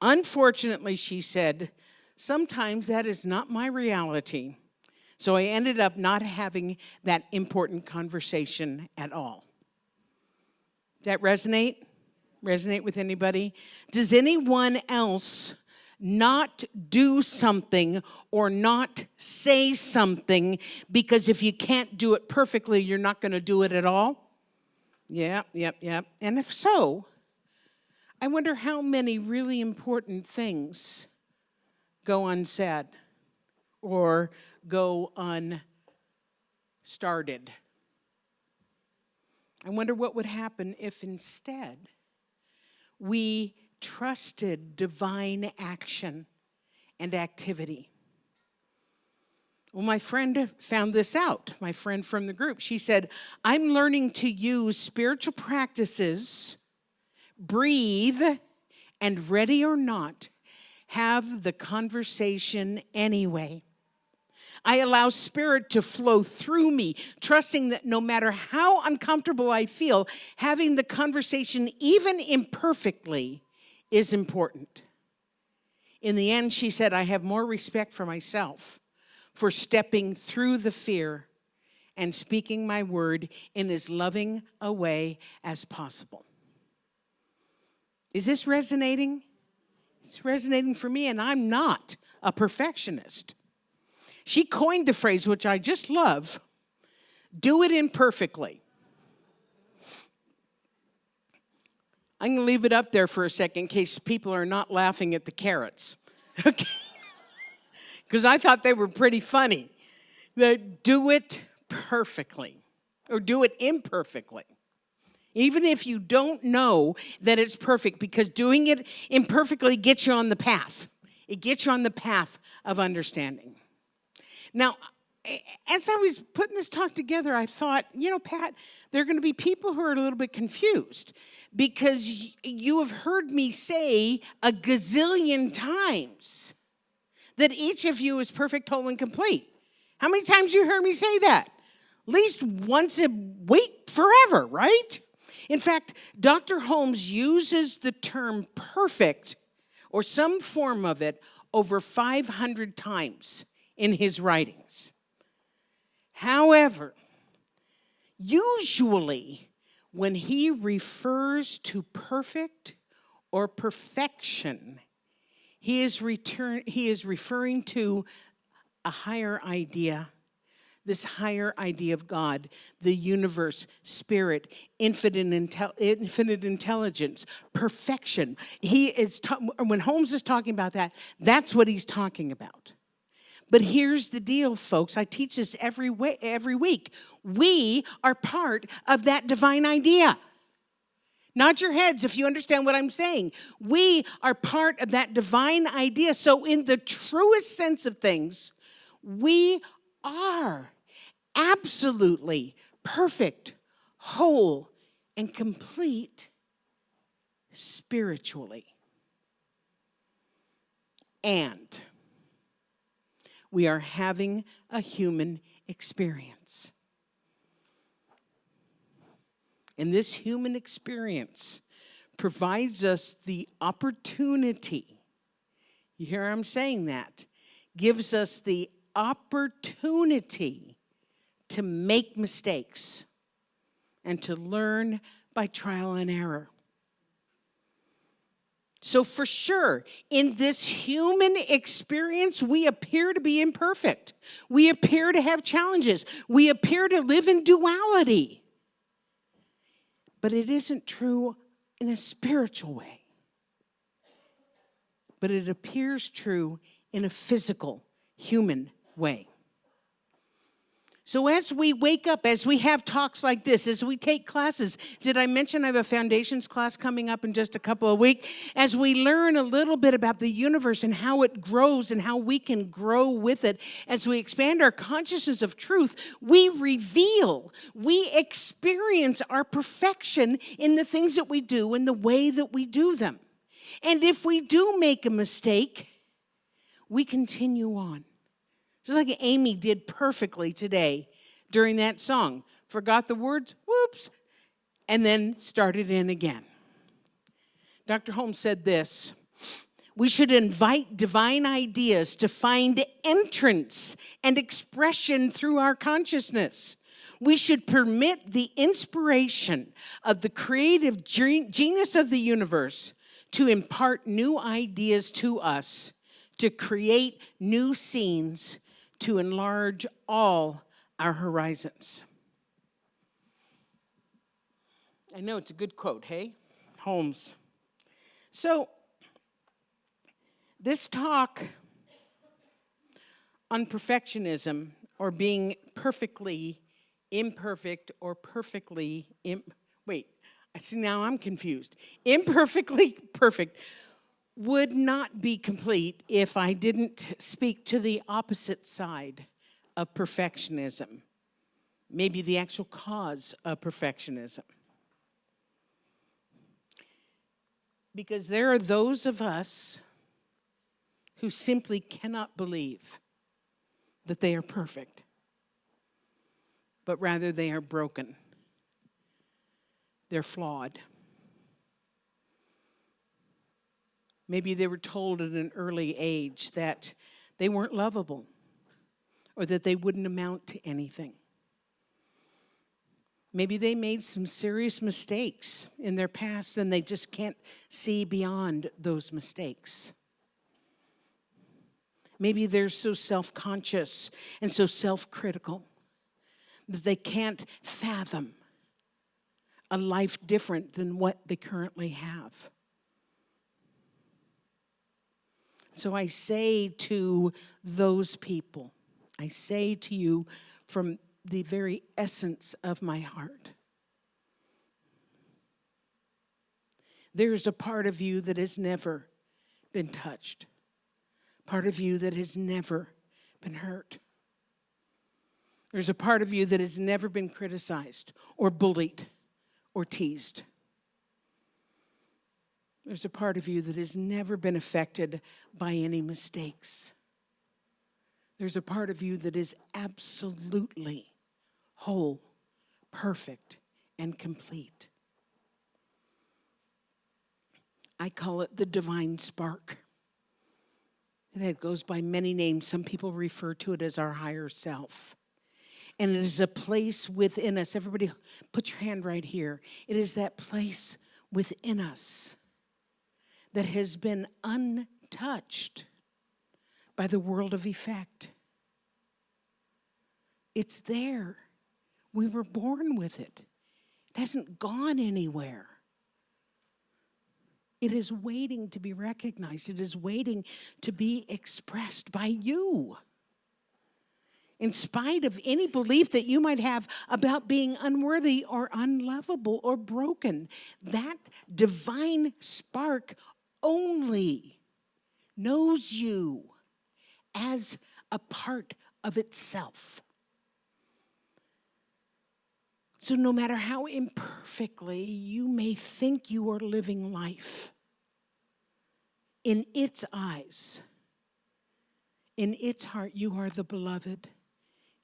Unfortunately, she said, sometimes that is not my reality. So I ended up not having that important conversation at all. That resonate? Resonate with anybody? Does anyone else not do something or not say something because if you can't do it perfectly, you're not going to do it at all? Yep. And if so, I wonder how many really important things go unsaid or go unstarted. I wonder what would happen if instead we trusted divine action and activity. Well, my friend found this out, my friend from the group. She said, I'm learning to use spiritual practices, breathe, and ready or not, have the conversation anyway. I allow spirit to flow through me, trusting that no matter how uncomfortable I feel, having the conversation, even imperfectly, is important. In the end, she said, I have more respect for myself for stepping through the fear and speaking my word in as loving a way as possible. Is this resonating? It's resonating for me, and I'm not a perfectionist. She coined the phrase, which I just love, do it imperfectly. I'm going to leave it up there for a second in case people are not laughing at the carrots. Okay? Because I thought they were pretty funny. Do it perfectly or do it imperfectly. Even if you don't know that it's perfect, because doing it imperfectly gets you on the path. It gets you on the path of understanding. Now, as I was putting this talk together, I thought, Pat, there are going to be people who are a little bit confused because you have heard me say a gazillion times that each of you is perfect, whole, and complete. How many times you heard me say that? At least once a week, forever, right? In fact, Dr. Holmes uses the term perfect or some form of it over 500 times in his writings. However, usually when he refers to perfect or perfection, he is referring to a higher idea, this higher idea of God, the universe, spirit, infinite intelligence, perfection. When Holmes is talking about that, that's what he's talking about. But here's the deal, folks. I teach this every week. We are part of that divine idea. Nod your heads if you understand what I'm saying. We are part of that divine idea. So in the truest sense of things, we are absolutely perfect, whole, and complete spiritually. And we are having a human experience. And this human experience provides us the opportunity, you hear I'm saying that, gives us the opportunity to make mistakes and to learn by trial and error. So for sure, in this human experience, we appear to be imperfect. We appear to have challenges. We appear to live in duality. But it isn't true in a spiritual way. But it appears true in a physical, human way. So as we wake up, as we have talks like this, as we take classes, did I mention I have a foundations class coming up in just a couple of weeks? As we learn a little bit about the universe and how it grows and how we can grow with it, as we expand our consciousness of truth, we experience our perfection in the things that we do and the way that we do them. And if we do make a mistake, we continue on. Just like Amy did perfectly today during that song. Forgot the words, whoops, and then started in again. Dr. Holmes said this, we should invite divine ideas to find entrance and expression through our consciousness. We should permit the inspiration of the creative genius of the universe to impart new ideas to us, to create new scenes, to enlarge all our horizons. I know it's a good quote, hey? Holmes. So, this talk on perfectionism, or being perfectly imperfect, or perfectly, I see now I'm confused. Imperfectly perfect would not be complete if I didn't speak to the opposite side of perfectionism, maybe the actual cause of perfectionism. Because there are those of us who simply cannot believe that they are perfect, but rather they are broken. They're flawed. Maybe they were told at an early age that they weren't lovable or that they wouldn't amount to anything. Maybe they made some serious mistakes in their past and they just can't see beyond those mistakes. Maybe they're so self-conscious and so self-critical that they can't fathom a life different than what they currently have. So I say to those people, I say to you from the very essence of my heart, there's a part of you that has never been touched, part of you that has never been hurt. There's a part of you that has never been criticized or bullied or teased. There's a part of you that has never been affected by any mistakes. There's a part of you that is absolutely whole, perfect, and complete. I call it the divine spark. And it goes by many names. Some people refer to it as our higher self. And it is a place within us. Everybody put your hand right here. It is that place within us that has been untouched by the world of effect. It's there. We were born with it. It hasn't gone anywhere. It is waiting to be recognized. It is waiting to be expressed by you. In spite of any belief that you might have about being unworthy or unlovable or broken, that divine spark only knows you as a part of itself. So no matter how imperfectly you may think you are living life, in its eyes, in its heart, you are the beloved.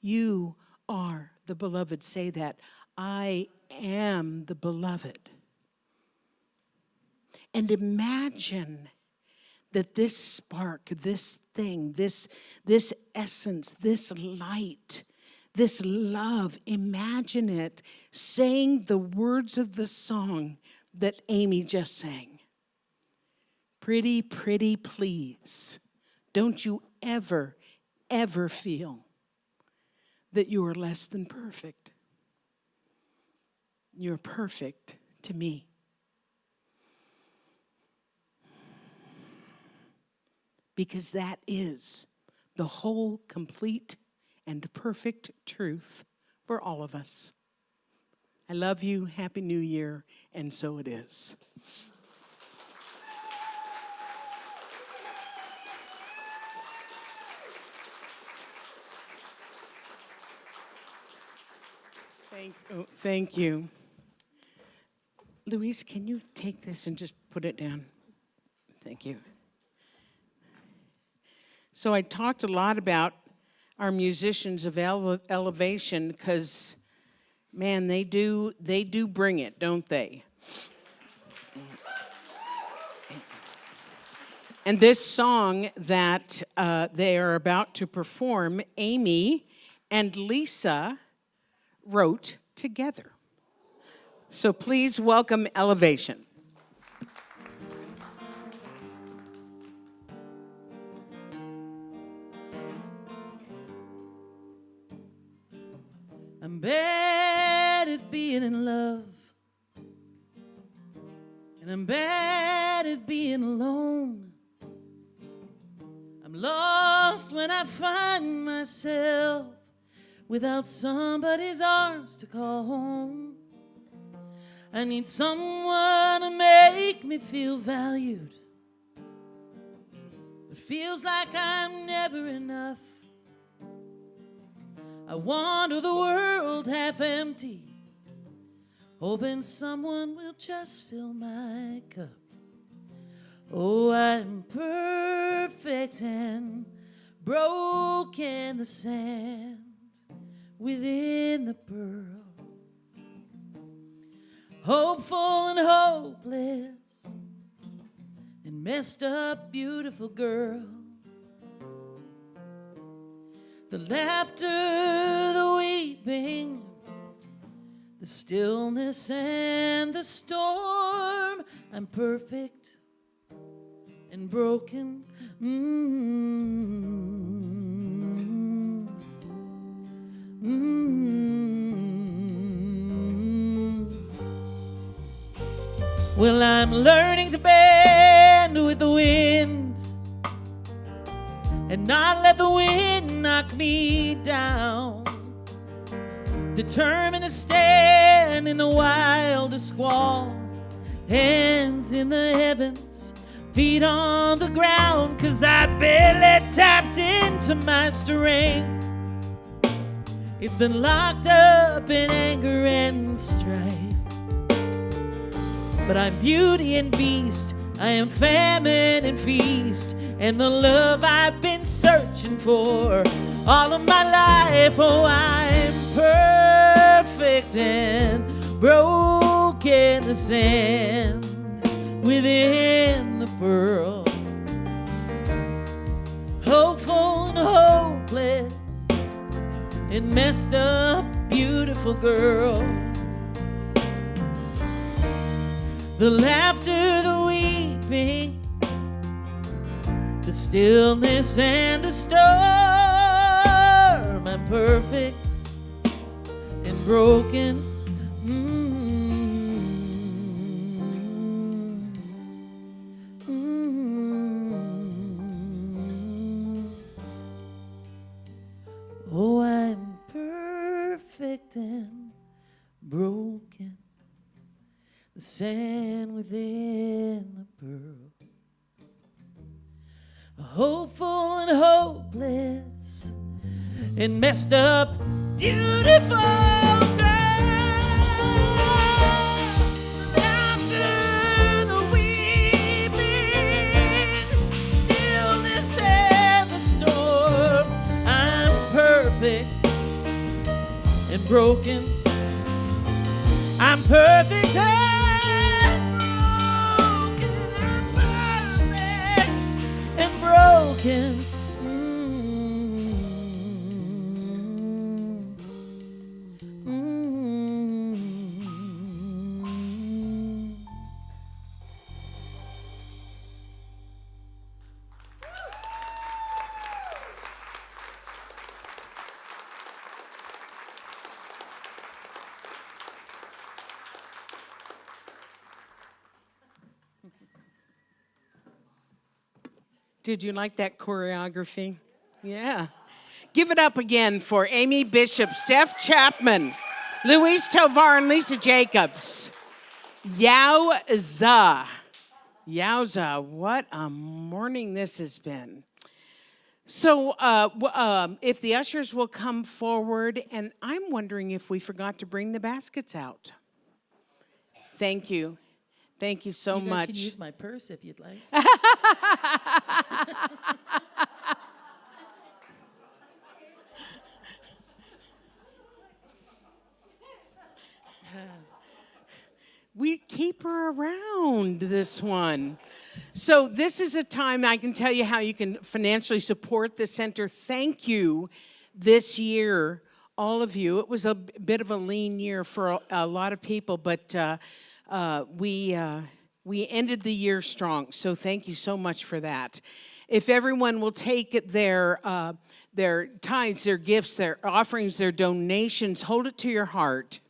You are the beloved. Say that. I am the beloved. And imagine that this spark, this thing, this essence, this light, this love, imagine it saying the words of the song that Amy just sang. Pretty, pretty, please. Don't you ever, ever feel that you are less than perfect. You're perfect to me. Because that is the whole, complete, and perfect truth for all of us. I love you. Happy New Year. And so it is. Thank you. Luis, can you take this and just put it down? Thank you. So I talked a lot about our musicians of elevation because, man, they do bring it, don't they? And this song that they are about to perform, Amy and Lisa wrote together. So please welcome Elevation. I'm bad at being in love, and I'm bad at being alone. I'm lost when I find myself without somebody's arms to call home. I need someone to make me feel valued. It feels like I'm never enough. I wander the world half empty, hoping someone will just fill my cup. Oh, I'm perfect and broken, the sand within the pearl. Hopeful and hopeless and messed up, beautiful girl. The laughter, the weeping, the stillness and the storm. I'm perfect and broken. Well, I'm learning to bend with the wind and not let the wind knock me down. Determined to stand in the wildest squall, hands in the heavens, feet on the ground, 'cause I barely tapped into my strength. It's been locked up in anger and strife. But I'm beauty and beast, I am famine and feast, and the love I've been searching for all of my life. Oh, I'm perfect and broken, the sand within the pearl. Hopeful and hopeless and messed up, beautiful girl. The laughter, the weeping, the stillness and the storm. I'm perfect and broken. Oh, I'm perfect and broken, the sand within the pearl. Hopeful and hopeless and messed up, beautiful girl. After the weeping, stillness and the storm, I'm perfect and broken. I'm perfect and broken. Did you like that choreography? Yeah. Give it up again for Amy Bishop, Steph Chapman, Louise Tovar, and Lisa Jacobs. Yowza. Yowza, what a morning this has been. So if the ushers will come forward, and I'm wondering if we forgot to bring the baskets out. Thank you. Thank you so You guys much. can use my purse if you'd like. We keep her around, this one. So this is a time I can tell you how you can financially support the center. Thank you this year all of you. It was a bit of a lean year for a lot of people, but we ended the year strong. So thank you so much for that. If everyone will take their tithes, their gifts, their offerings, their donations, hold it to your heart.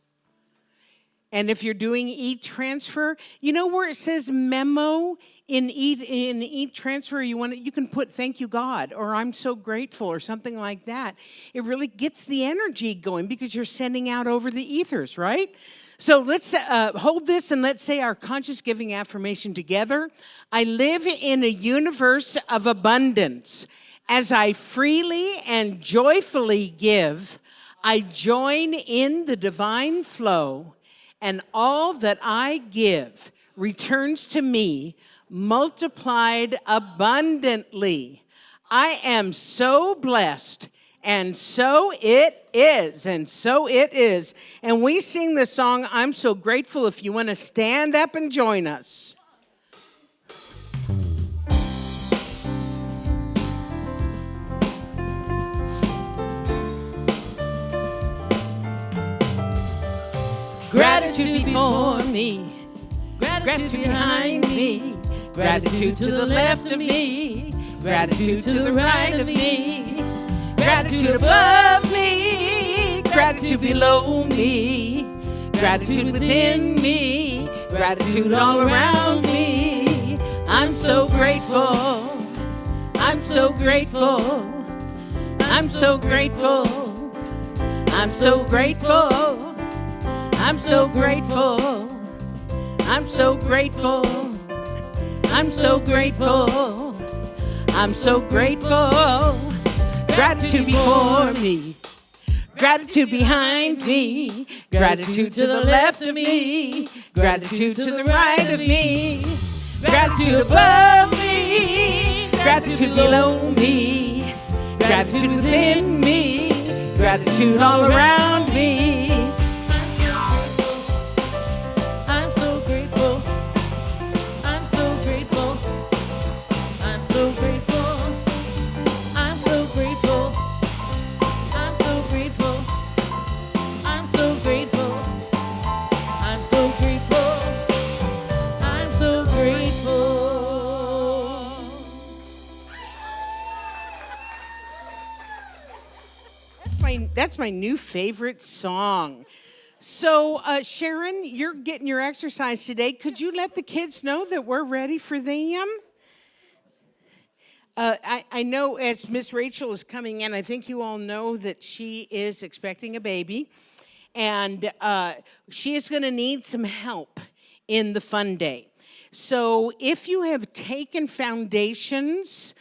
And if you're doing e-transfer, you know where it says memo in e-transfer, you can put thank you God or I'm so grateful or something like that. It really gets the energy going because you're sending out over the ethers, right? So let's hold this and let's say our conscious giving affirmation together. I live in a universe of abundance. As I freely and joyfully give, I join in the divine flow, and all that I give returns to me multiplied abundantly. I am so blessed, and so it is, and so it is. And we sing the song, I'm So Grateful, if you want to stand up and join us. Gratitude before me, gratitude behind me, gratitude to the left of me, gratitude to the right of me, gratitude above me, gratitude below me, gratitude within me, gratitude all around me. I'm so grateful, I'm so grateful, I'm so grateful, I'm so grateful. I'm so grateful, I'm so grateful, I'm so grateful, I'm so grateful. Gratitude before me, gratitude behind me, gratitude to the left of me, gratitude to the right of me, gratitude above me, gratitude below me, gratitude within me, gratitude all around me. That's my new favorite song. So, Sharon, you're getting your exercise today. Could you let the kids know that we're ready for them? I know as Miss Rachel is coming in, I think you all know that she is expecting a baby. And she is going to need some help in the fun day. So if you have taken foundations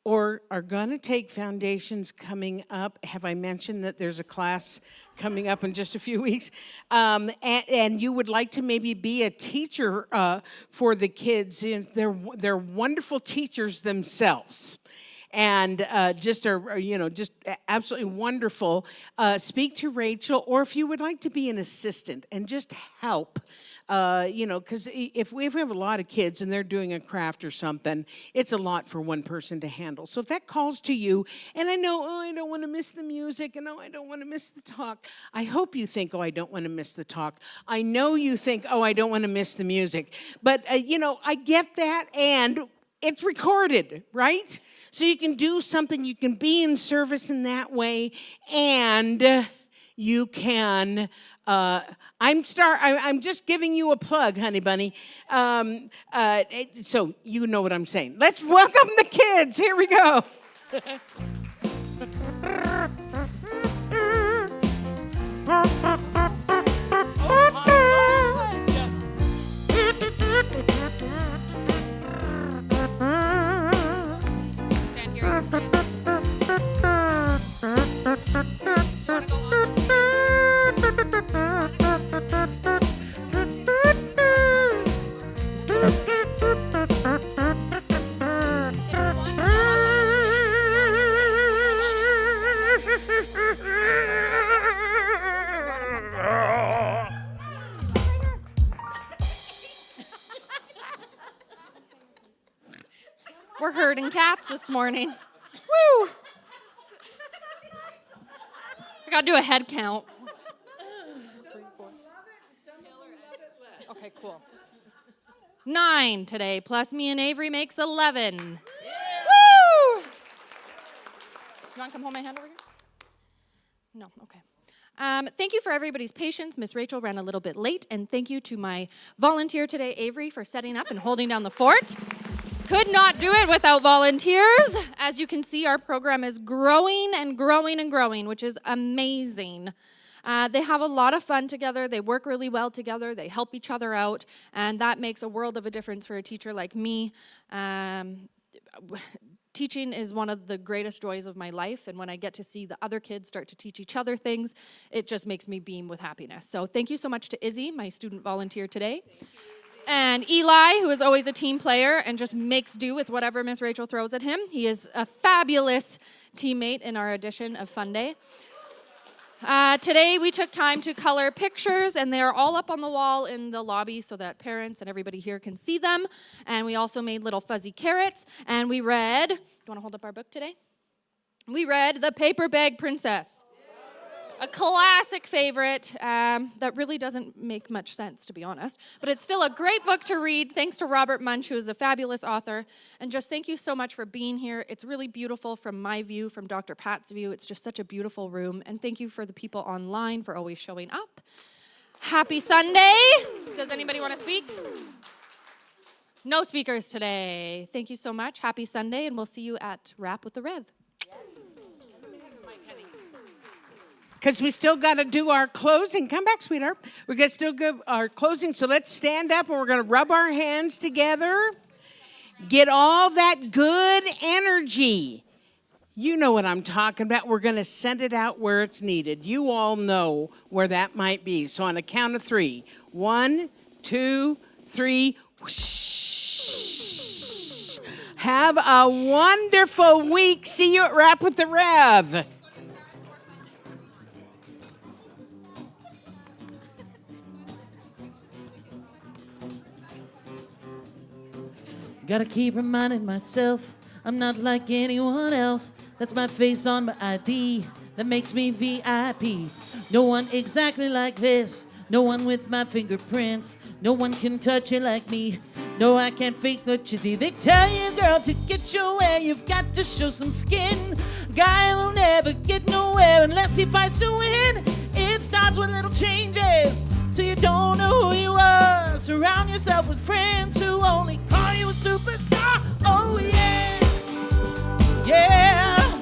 or are going to take foundations coming up, have I mentioned that there's a class coming up in just a few weeks? And you would like to maybe be a teacher for the kids. They're wonderful teachers themselves. And just absolutely wonderful. Speak to Rachel, or if you would like to be an assistant and just help, because if we have a lot of kids and they're doing a craft or something, it's a lot for one person to handle. So if that calls to you, and I know, I don't want to miss the music, and I don't want to miss the talk. I hope you think, I don't want to miss the talk. I know you think, I don't want to miss the music. But, I get that, and it's recorded, right? So you can do something, you can be in service in that way, and you can, I'm just giving you a plug, honey bunny. So you know what I'm saying. Let's welcome the kids. Here we go. We're herding cats this morning. Woo! I gotta do a head count. 1, 2, 3, 4. Okay, cool. 9 today, plus me and Avery makes 11. Woo! You want to come hold my hand over here? No, okay. Thank you for everybody's patience. Miss Rachel ran a little bit late, and thank you to my volunteer today, Avery, for setting up and holding down the fort. Could not do it without volunteers. As you can see, our program is growing and growing and growing, which is amazing. They have a lot of fun together. They work really well together. They help each other out, and that makes a world of a difference for a teacher like me. Teaching is one of the greatest joys of my life, and when I get to see the other kids start to teach each other things, it just makes me beam with happiness. So thank you so much to Izzy, my student volunteer today, and Eli, who is always a team player and just makes do with whatever Miss Rachel throws at him. He is a fabulous teammate in our edition of Fun Day. Today we took time to color pictures, and they are all up on the wall in the lobby so that parents and everybody here can see them. And we also made little fuzzy carrots, and we read, do you want to hold up our book today? We read The Paper Bag Princess, a classic favorite that really doesn't make much sense, to be honest. But it's still a great book to read, thanks to Robert Munch, who is a fabulous author. And just thank you so much for being here. It's really beautiful from my view, from Dr. Pat's view. It's just such a beautiful room. And thank you for the people online for always showing up. Happy Sunday. Does anybody want to speak? No speakers today. Thank you so much. Happy Sunday, and we'll see you at Rap with the Rev. Because we still got to do our closing. Come back, sweetheart. We're going to still give our closing. So let's stand up, and we're going to rub our hands together. Get all that good energy. You know what I'm talking about. We're going to send it out where it's needed. You all know where that might be. So on a count of 3. 1, 2, 3. Whoosh. Have a wonderful week. See you at Rap with the Rev. Gotta keep reminding myself I'm not like anyone else. That's my face on my ID that makes me VIP. No one exactly like this. No one with my fingerprints. No one can touch it like me. No, I can't fake what you see. They tell you, girl, to get your way, you've got to show some skin. Guy will never get nowhere unless he fights to win. It starts with little changes till you don't know who you are. Surround yourself with friends who only call you a superstar. Oh yeah, yeah,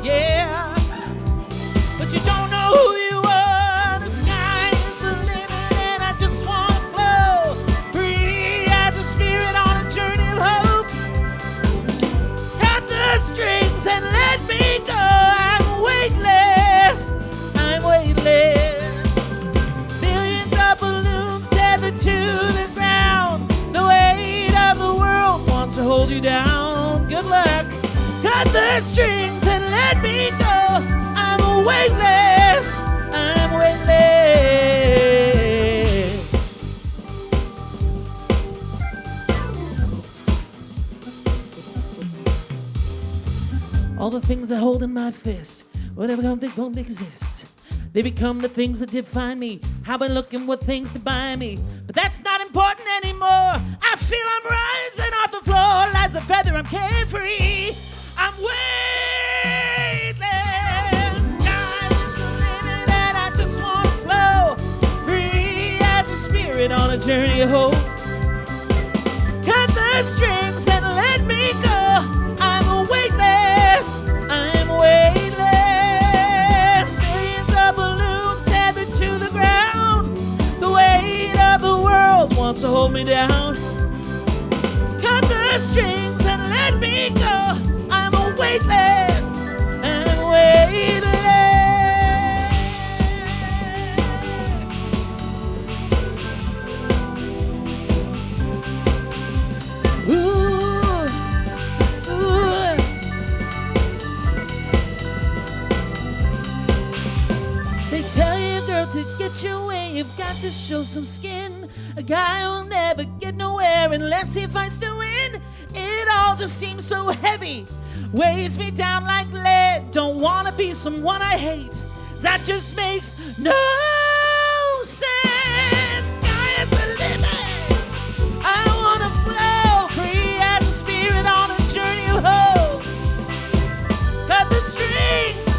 yeah. But you don't know who you are. The sky is the limit, and I just wanna flow free as a spirit on a journey of hope. Cut the strings and let me go. I'm weightless. I'm weightless. Billions of balloons tethered to the ground. The weight of the world wants to hold you down. Good luck. Cut the strings and let me go. I'm weightless. I'm weightless. All the things I hold in my fist, whatever come, they don't exist. They become the things that define me. How I look and what things to buy me. But that's not important anymore. I feel I'm rising off the floor. Like a feather, I'm carefree. I'm weightless. Sky is the limit, and I just want to flow free as a spirit on a journey of hope. Cut the strings and let me go. I'm weightless. I'm weightless. Millions of balloons tethered to the ground. The weight of the world wants to hold me down. Cut the strings and let me go. I'm weightless. I'm weightless. Ooh, ooh. They tell you, girl, to get your way, you've got to show some skin. A guy will never get nowhere unless he fights to win. It all just seems so heavy, weighs me down like lead. Don't wanna be someone I hate. That just makes no sense. Sky is the limit. I wanna flow free as a spirit on a journey of hope. Cut the strings,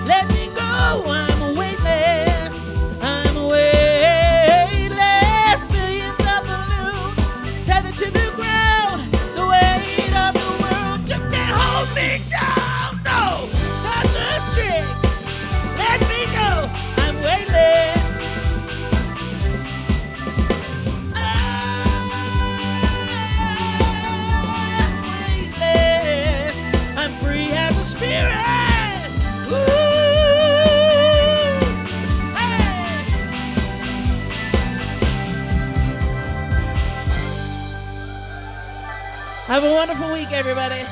let me go. I'm weightless. I'm weightless. Millions of balloons tethered to the ground. The weight of the world just can't hold me down. No, cut the strings, let me go. I'm weightless. Weightless. I'm free as a spirit. Ooh. Hey. Have a wonderful week, everybody.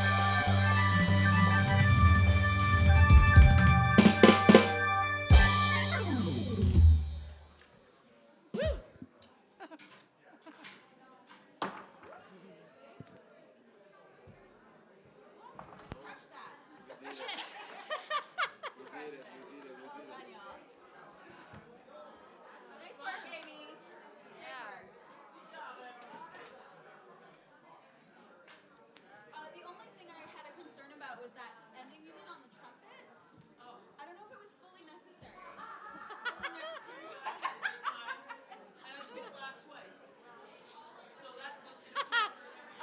The only thing I had a concern about was that ending you did on the trumpets. I don't know if it was fully necessary.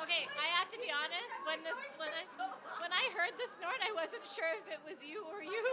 Okay, I have to be honest. When I heard the snort, I wasn't sure if it was you or you.